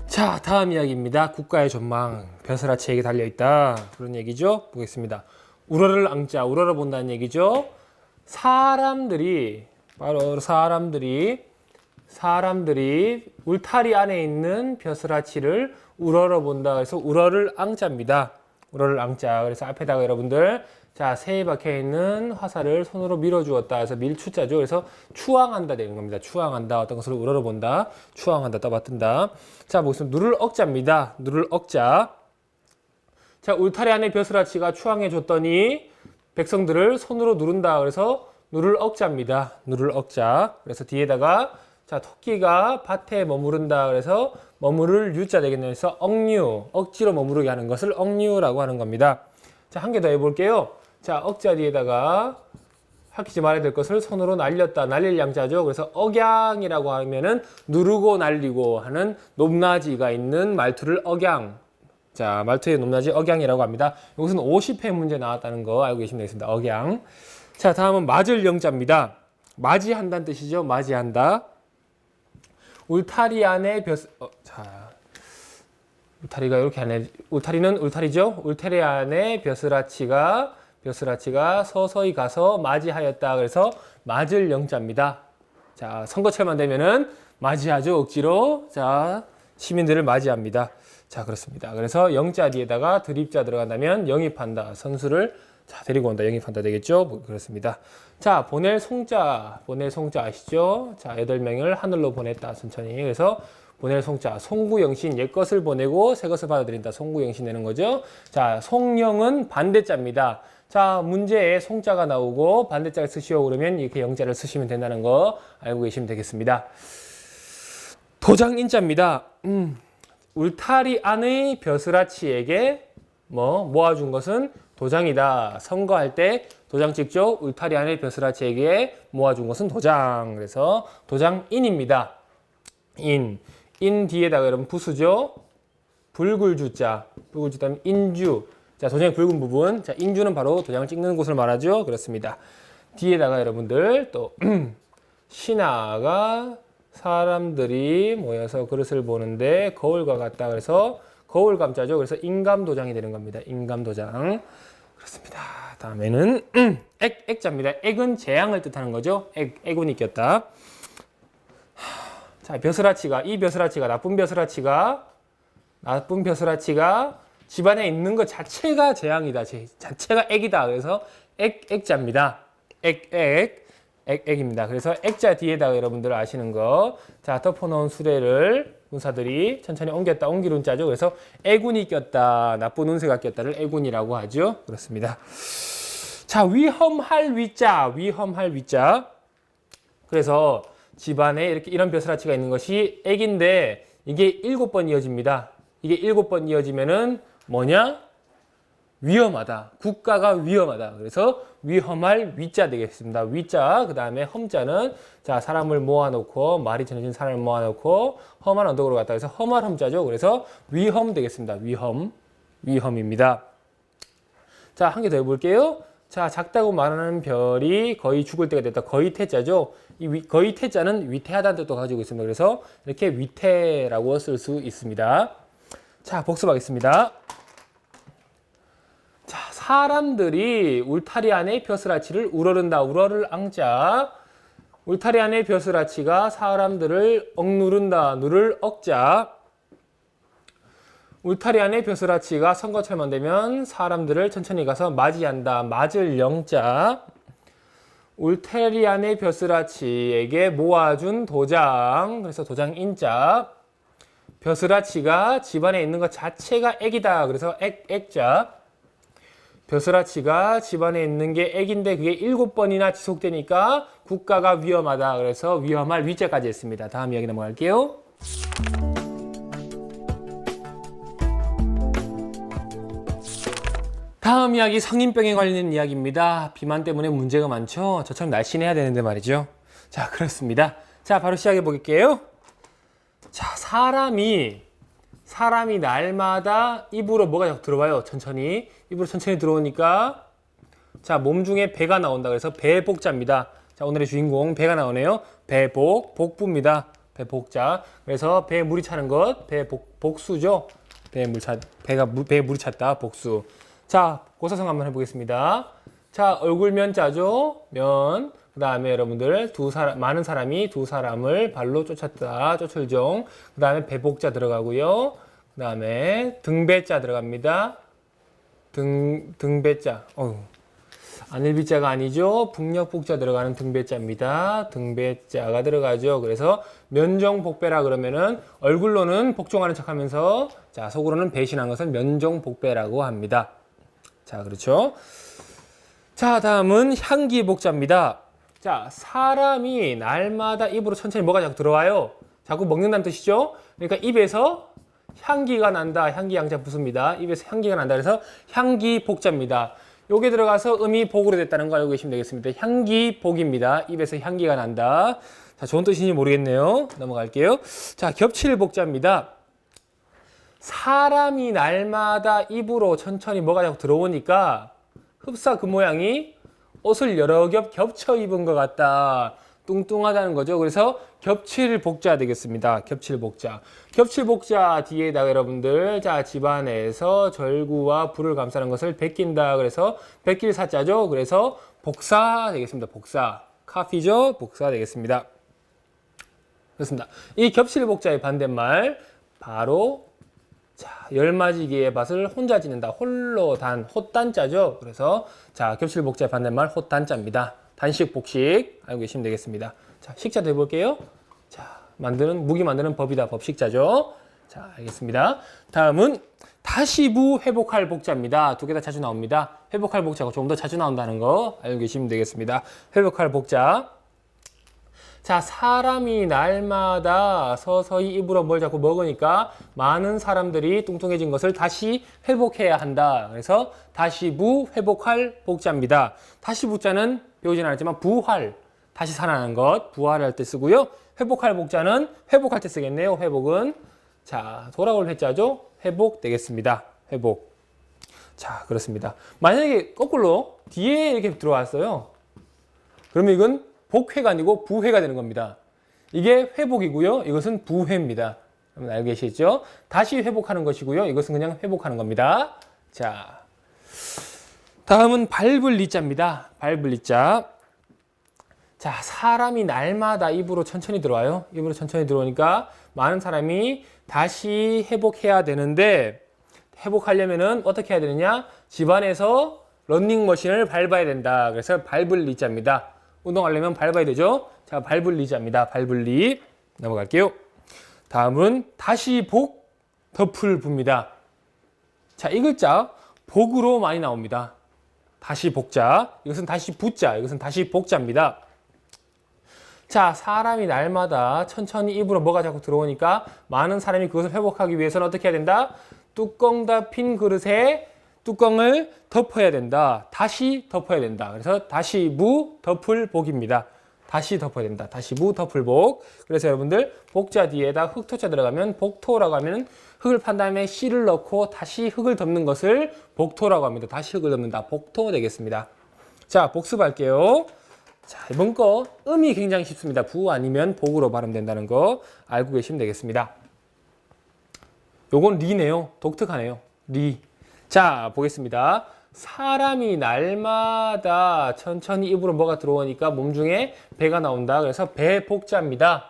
자, 다음 이야기입니다. 국가의 전망, 벼슬아치에게 달려있다. 그런 얘기죠. 보겠습니다. 우러를 앙자, 우러러 본다는 얘기죠. 사람들이, 바로 사람들이 울타리 안에 있는 벼슬아치를 우러러 본다. 그래서 우러를 앙자입니다. 우러를 앙자. 그래서 앞에다가 여러분들 자, 새에 박혀 있는 화살을 손으로 밀어주었다. 그래서 밀추자죠. 그래서 추앙한다 되는 겁니다. 추앙한다. 어떤 것을 우러러 본다. 추앙한다. 떠받든다. 자, 보겠습니다. 누를 억자입니다. 누를 억자. 자, 울타리 안에 벼슬아치가 추앙해 줬더니 백성들을 손으로 누른다. 그래서 누를 억자입니다. 누를 억자. 그래서 뒤에다가 자, 토끼가 밭에 머무른다. 그래서 머무를 유자 되겠네요. 그래서 억류, 억지로 머무르게 하는 것을 억류라고 하는 겁니다. 자, 한 개 더 해볼게요. 자, 억자 뒤에다가 학기지 말아야 될 것을 손으로 날렸다. 날릴 양자죠. 그래서 억양이라고 하면은 누르고 날리고 하는 높낮이가 있는 말투를 억양. 자, 말투의 높낮이 억양이라고 합니다. 이것은 50회 문제 나왔다는 거 알고 계시면 되겠습니다. 억양. 자, 다음은 맞을 영자입니다. 맞이한다는 뜻이죠. 맞이한다. 울타리 안에 울타리가 이렇게 안에 울타리는 울타리죠. 울타리 안에 벼슬아치가 서서히 가서 맞이하였다. 그래서 맞을 영자입니다. 자, 선거철만 되면은 맞이하죠. 억지로. 자, 시민들을 맞이합니다. 자, 그렇습니다. 그래서 영자 뒤에다가 드립자 들어간다면 영입한다. 선수를 자, 데리고 온다. 영입한다 되겠죠. 그렇습니다. 자, 보낼 송자 아시죠? 자, 8명을 하늘로 보냈다. 천천히. 그래서 보낼 송자, 송구영신, 옛것을 보내고 새것을 받아들인다. 송구영신 되는 거죠. 자, 송영은 반대자입니다. 자, 문제에 송자가 나오고 반대자를 쓰시오 그러면 이렇게 영자를 쓰시면 된다는 거 알고 계시면 되겠습니다. 도장인자입니다. 울타리 안의 벼슬아치에게 모아준 것은 도장이다. 선거할 때 도장 찍죠. 울타리 안의 벼슬아치에게 모아준 것은 도장. 그래서 도장인입니다. 인 뒤에다가 여러분 부수죠. 붉을주자. 붉을주자면 인주. 자, 도장의 붉은 부분. 자, 인주는 바로 도장을 찍는 곳을 말하죠. 그렇습니다. 뒤에다가 여러분들 또 신하가 사람들이 모여서 그릇을 보는데 거울과 같다. 그래서 거울 감자죠. 그래서 인감도장이 되는 겁니다. 인감도장. 그렇습니다. 다음에는 액자입니다. 액은 재앙을 뜻하는 거죠. 액운이 꼈다. 자, 벼슬아치가 이 벼슬아치가 나쁜 벼슬아치가 집안에 있는 것 자체가 재앙이다. 자체가 액이다. 그래서 액자입니다. 액입니다. 그래서 액자 뒤에다가 여러분들 아시는 거. 자, 덮어놓은 수레를 군사들이 천천히 옮길 운자죠. 그래서 애군이 꼈다. 나쁜 운세가 꼈다를 애군이라고 하죠. 그렇습니다. 자, 위험할 위자. 그래서 집안에 이렇게 이런 벼슬아치가 있는 것이 액인데 이게 7번 이어집니다. 이게 7번 이어지면은 뭐냐? 위험하다. 국가가 위험하다. 그래서 위험할 위자 되겠습니다. 위자. 그 다음에 험자는 자, 사람을 모아놓고 말이 전해진 사람을 모아놓고 험한 언덕으로 갔다. 그래서 험할 험자죠. 그래서 위험 되겠습니다. 위험입니다. 자, 한 개 더 해볼게요. 자, 작다고 말하는 별이 거의 죽을 때가 됐다. 거의 태자죠. 이 거의 태자는 위태하다는 뜻도 가지고 있습니다. 그래서 이렇게 위태라고 쓸 수 있습니다. 자, 복습하겠습니다. 자, 사람들이 울타리 안에 벼슬아치를 우러른다. 우러를 앙자. 울타리 안에 벼슬아치가 사람들을 억누른다. 누를 억자. 울타리 안에 벼슬아치가 선거철만 되면 사람들을 천천히 가서 맞이한다. 맞을 영자. 울타리 안에 벼슬아치에게 모아준 도장. 그래서 도장 인자. 벼슬아치가 집안에 있는 것 자체가 액이다. 그래서 액자. 벼슬아치가 집안에 있는 게 액인데 그게 7번이나 지속되니까 국가가 위험하다. 그래서 위험할 위자까지 했습니다. 다음 이야기 넘어갈게요. 다음 이야기 성인병에 관련된 이야기입니다. 비만 때문에 문제가 많죠. 저처럼 날씬해야 되는데 말이죠. 자, 그렇습니다. 자, 바로 시작해 볼게요. 자, 사람이 날마다 입으로 뭐가 자꾸 들어와요. 천천히. 입으로 천천히 들어오니까 자, 몸 중에 배가 나온다. 그래서 배복자입니다. 자, 오늘의 주인공 배가 나오네요. 배복, 복부입니다. 배복자. 그래서 배에 물이 차는 것, 복수죠. 배에 물이 찼다. 복수. 자, 고사성 한번 해보겠습니다. 자, 얼굴면자죠. 면. 그 다음에 여러분들 많은 사람이 두 사람을 발로 쫓았다. 쫓을종. 그 다음에 배복자 들어가고요. 그 다음에 등배자 들어갑니다. 등배자. 안일비자가 아니죠. 북녘복자 들어가는 등배자입니다. 등배자가 들어가죠. 그래서 면종복배라 그러면은 얼굴로는 복종하는 척 하면서 자, 속으로는 배신한 것을 면종복배라고 합니다. 자, 그렇죠. 자, 다음은 향기복자입니다. 자, 사람이 날마다 입으로 천천히 뭐가 자꾸 들어와요. 자꾸 먹는다는 뜻이죠. 그러니까 입에서 향기가 난다. 향기 양자 부수입니다. 입에서 향기가 난다. 그래서 향기복자입니다. 요게 들어가서 음이 복으로 됐다는 거 알고 계시면 되겠습니다. 향기복입니다. 입에서 향기가 난다. 자, 좋은 뜻인지 모르겠네요. 넘어갈게요. 자, 겹칠복자입니다. 사람이 날마다 입으로 천천히 뭐가 자꾸 들어오니까 흡사 그 모양이 옷을 여러 겹 겹쳐 입은 것 같다. 뚱뚱하다는 거죠. 그래서 겹칠복자 되겠습니다. 겹칠복자. 겹칠복자 뒤에다가 여러분들 자, 집안에서 절구와 불을 감싸는 것을 베낀다. 그래서 베낄 사자죠. 그래서 복사 되겠습니다. 복사. 카피죠. 복사 되겠습니다. 그렇습니다. 이 겹칠복자의 반대말 바로 자, 열맞이기의 밭을 혼자 짓는다. 홀로 단, 헛단자죠. 그래서 자, 겹칠복자의 반대말 헛단자입니다. 단식, 복식 알고 계시면 되겠습니다. 자, 식자도 해볼게요. 자, 무기 만드는 법이다. 법식자죠. 자, 알겠습니다. 다음은 다시부 회복할 복자입니다. 두 개 다 자주 나옵니다. 회복할 복자가 조금 더 자주 나온다는 거 알고 계시면 되겠습니다. 회복할 복자. 자, 사람이 날마다 서서히 입으로 뭘 자꾸 먹으니까 많은 사람들이 뚱뚱해진 것을 다시 회복해야 한다. 그래서 다시부 회복할 복자입니다. 다시부자는 배우진 않았지만 부활, 다시 살아나는 것, 부활할 때 쓰고요. 회복할 복자는 회복할 때 쓰겠네요. 회복은 자, 돌아올 회자죠. 회복 되겠습니다. 회복. 자, 그렇습니다. 만약에 거꾸로 뒤에 이렇게 들어왔어요. 그러면 이건 복회가 아니고 부회가 되는 겁니다. 이게 회복이고요. 이것은 부회입니다. 여러분 알고 계시죠? 다시 회복하는 것이고요. 이것은 그냥 회복하는 겁니다. 자, 다음은 밟을 리자입니다. 밟을 리자. 자, 사람이 날마다 입으로 천천히 들어와요. 입으로 천천히 들어오니까 많은 사람이 다시 회복해야 되는데 회복하려면은 어떻게 해야 되느냐? 집안에서 런닝머신을 밟아야 된다. 그래서 밟을 리자입니다. 운동하려면 밟아야 되죠. 자, 밟을 리자입니다. 밟을 리. 넘어갈게요. 다음은 다시 복, 덮을 부입니다. 자, 이 글자 복으로 많이 나옵니다. 다시 복자. 이것은 다시 부자. 이것은 다시 복자입니다. 자, 사람이 날마다 천천히 입으로 뭐가 자꾸 들어오니까 많은 사람이 그것을 회복하기 위해서는 어떻게 해야 된다? 뚜껑 닫힌 그릇에 뚜껑을 덮어야 된다. 다시 덮어야 된다. 그래서 다시 무 덮을 복입니다. 다시 덮어야 된다. 다시 무 덮을 복. 그래서 여러분들 복자 뒤에다 흑토자 들어가면 복토라고 하면 흙을 판 다음에 씨를 넣고 다시 흙을 덮는 것을 복토라고 합니다. 다시 흙을 덮는다. 복토 되겠습니다. 자, 복습할게요. 자, 이번 거 음이 굉장히 쉽습니다. 부 아니면 복으로 발음된다는 거 알고 계시면 되겠습니다. 요건 리네요. 독특하네요. 리. 자, 보겠습니다. 사람이 날마다 천천히 입으로 뭐가 들어오니까 몸 중에 배가 나온다. 그래서 배복자입니다.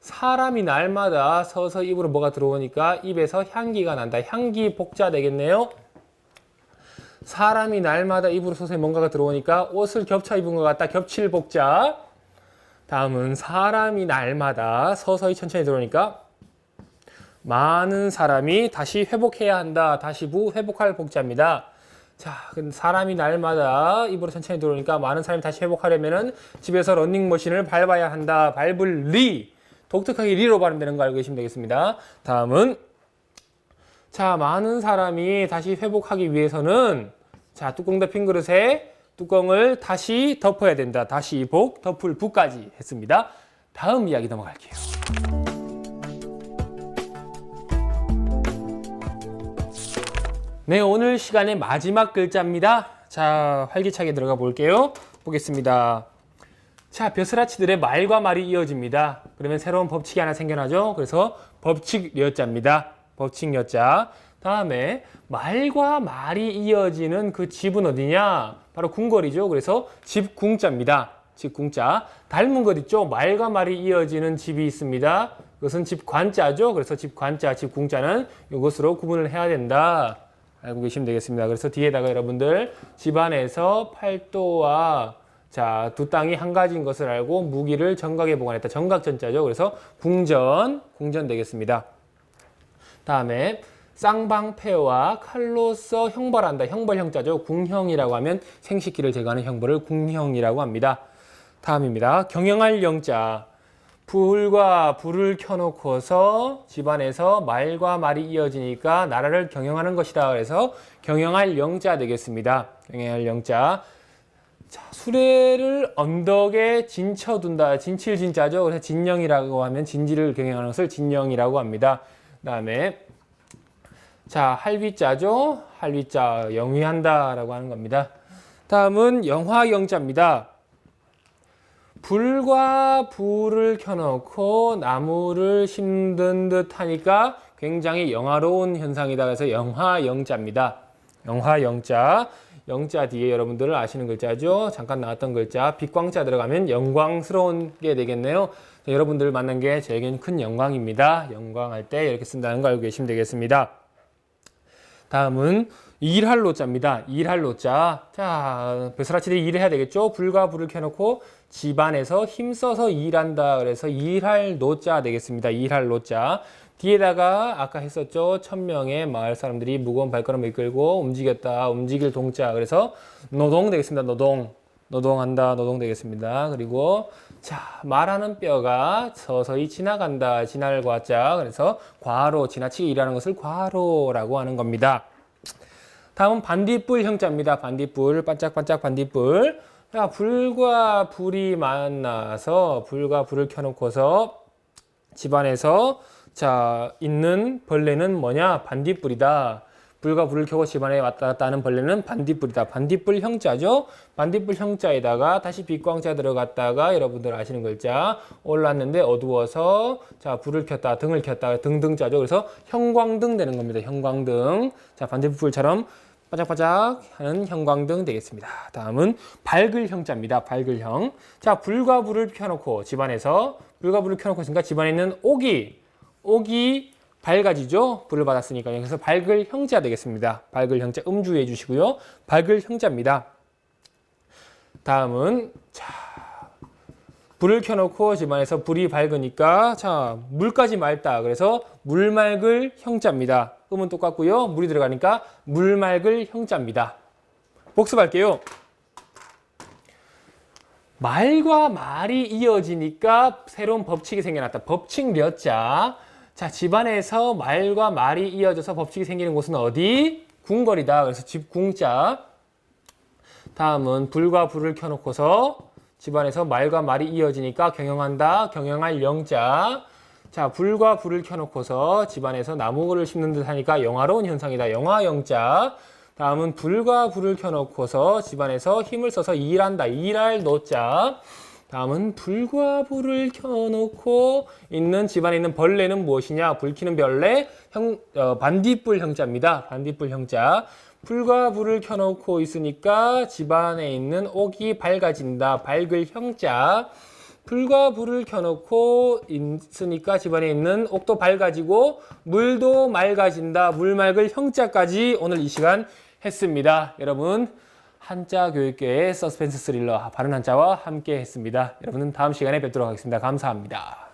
사람이 날마다 서서 입으로 뭐가 들어오니까 입에서 향기가 난다. 향기복자 되겠네요. 사람이 날마다 입으로 서서히 뭔가가 들어오니까 옷을 겹쳐 입은 것 같다. 겹칠복자. 다음은 사람이 날마다 서서히 천천히 들어오니까 많은 사람이 다시 회복해야 한다. 다시 부 회복할 복자입니다. 자, 근데 사람이 날마다 입으로 천천히 들어오니까 많은 사람이 다시 회복하려면은 집에서 러닝머신을 밟아야 한다. 밟을 리. 독특하게 리로 발음되는 거 알고 계시면 되겠습니다. 다음은 자, 많은 사람이 다시 회복하기 위해서는 자, 뚜껑 덮인 그릇에 뚜껑을 다시 덮어야 된다. 다시 복, 덮을 부까지 했습니다. 다음 이야기 넘어갈게요. 네, 오늘 시간의 마지막 글자입니다. 자, 활기차게 들어가 볼게요. 보겠습니다. 자, 벼슬아치들의 말과 말이 이어집니다. 그러면 새로운 법칙이 하나 생겨나죠. 그래서 법칙 여자입니다. 법칙 여자. 다음에 말과 말이 이어지는 그 집은 어디냐? 바로 궁궐이죠. 그래서 집궁자입니다. 집궁자. 닮은 것 있죠? 말과 말이 이어지는 집이 있습니다. 그것은 집관자죠. 그래서 집관자, 집궁자는 이것으로 구분을 해야 된다. 알고 계시면 되겠습니다. 그래서 뒤에다가 여러분들 집안에서 팔도와 자, 두 땅이 한 가지인 것을 알고 무기를 정각에 보관했다. 정각전자죠. 그래서 궁전 되겠습니다. 다음에 쌍방패와 칼로서 형벌한다. 형벌형자죠. 궁형이라고 하면 생식기를 제거하는 형벌을 궁형이라고 합니다. 다음입니다. 경영할 영자. 불과 불을 켜놓고서 집안에서 말과 말이 이어지니까 나라를 경영하는 것이다. 그래서 경영할 영자 되겠습니다. 경영할 영자. 자, 수레를 언덕에 진쳐둔다. 진칠진자죠. 그래서 진영이라고 하면 진지를 경영하는 것을 진영이라고 합니다. 그다음에 자, 할위자죠. 할위자 영위한다라고 하는 겁니다. 다음은 영화영자입니다. 불과 불을 켜놓고 나무를 심는 듯 하니까 굉장히 영화로운 현상이다. 그래서 영화영자입니다. 영화영자. 영자 뒤에 여러분들 아시는 글자죠. 잠깐 나왔던 글자 빛광자 들어가면 영광스러운 게 되겠네요. 자, 여러분들 만난 게 저에겐 큰 영광입니다. 영광할 때 이렇게 쓴다는 거 알고 계시면 되겠습니다. 다음은 일할 노자입니다. 일할 노자. 자, 벼슬아치들이 일을 해야 되겠죠. 불과 불을 켜놓고 집안에서 힘써서 일한다. 그래서 일할 노자 되겠습니다. 일할 노자. 뒤에다가 아까 했었죠. 1000명의 마을 사람들이 무거운 발걸음을 이끌고 움직였다. 움직일 동자. 그래서 노동 되겠습니다. 노동. 노동한다. 노동 되겠습니다. 그리고 자, 말하는 뼈가 서서히 지나간다. 지날 과자. 그래서 과로, 지나치게 일하는 것을 과로라고 하는 겁니다. 다음은 반딧불 형자입니다. 반딧불, 반짝반짝 반딧불. 자, 불과 불이 만나서 불과 불을 켜놓고서 집안에서 자, 있는 벌레는 뭐냐? 반딧불이다. 불과 불을 켜고 집안에 왔다 갔다 하는 벌레는 반딧불이다. 반딧불 형자죠. 반딧불 형자에다가 다시 빛광자 들어갔다가 여러분들 아시는 글자 올랐는데 어두워서 자, 불을 켰다, 등을 켰다, 등등자죠. 그래서 형광등 되는 겁니다. 형광등. 자, 반딧불처럼 반짝반짝 하는 형광등 되겠습니다. 다음은 밝을 형자입니다. 밝을 형. 자, 불과 불을 켜놓고 집안에서 불과 불을 켜놓고 있으니까 집안에 있는 옥이 밝아지죠. 불을 받았으니까요. 그래서 밝을 형자 되겠습니다. 밝을 형자 음주해 주시고요. 밝을 형자입니다. 다음은 자, 불을 켜놓고 집안에서 불이 밝으니까 자, 물까지 맑다. 그래서 물 맑을 형자입니다. 음은 똑같고요. 물이 들어가니까 물 맑을 형자입니다. 복습할게요. 말과 말이 이어지니까 새로운 법칙이 생겨났다. 법칙 몇 자. 자, 집안에서 말과 말이 이어져서 법칙이 생기는 곳은 어디? 궁궐이다. 그래서 집궁자. 다음은 불과 불을 켜놓고서 집안에서 말과 말이 이어지니까 경영한다. 경영할 영자. 자, 불과 불을 켜놓고서 집안에서 나무를 심는 듯 하니까 영화로운 현상이다. 영화영자. 다음은 불과 불을 켜놓고서 집안에서 힘을 써서 일한다. 일할 노자. 다음은 불과 불을 켜놓고 있는 집안에 있는 벌레는 무엇이냐? 불 켜는 벌레, 반딧불 형자입니다. 반딧불 형자. 불과 불을 켜놓고 있으니까 집안에 있는 옥이 밝아진다. 밝을 형자. 불과 불을 켜놓고 있으니까 집안에 있는 옥도 밝아지고 물도 맑아진다. 물 맑을 형자까지 오늘 이 시간 했습니다. 여러분 한자 교육계의 서스펜스 스릴러 바른 한자와 함께 했습니다. 여러분은 다음 시간에 뵙도록 하겠습니다. 감사합니다.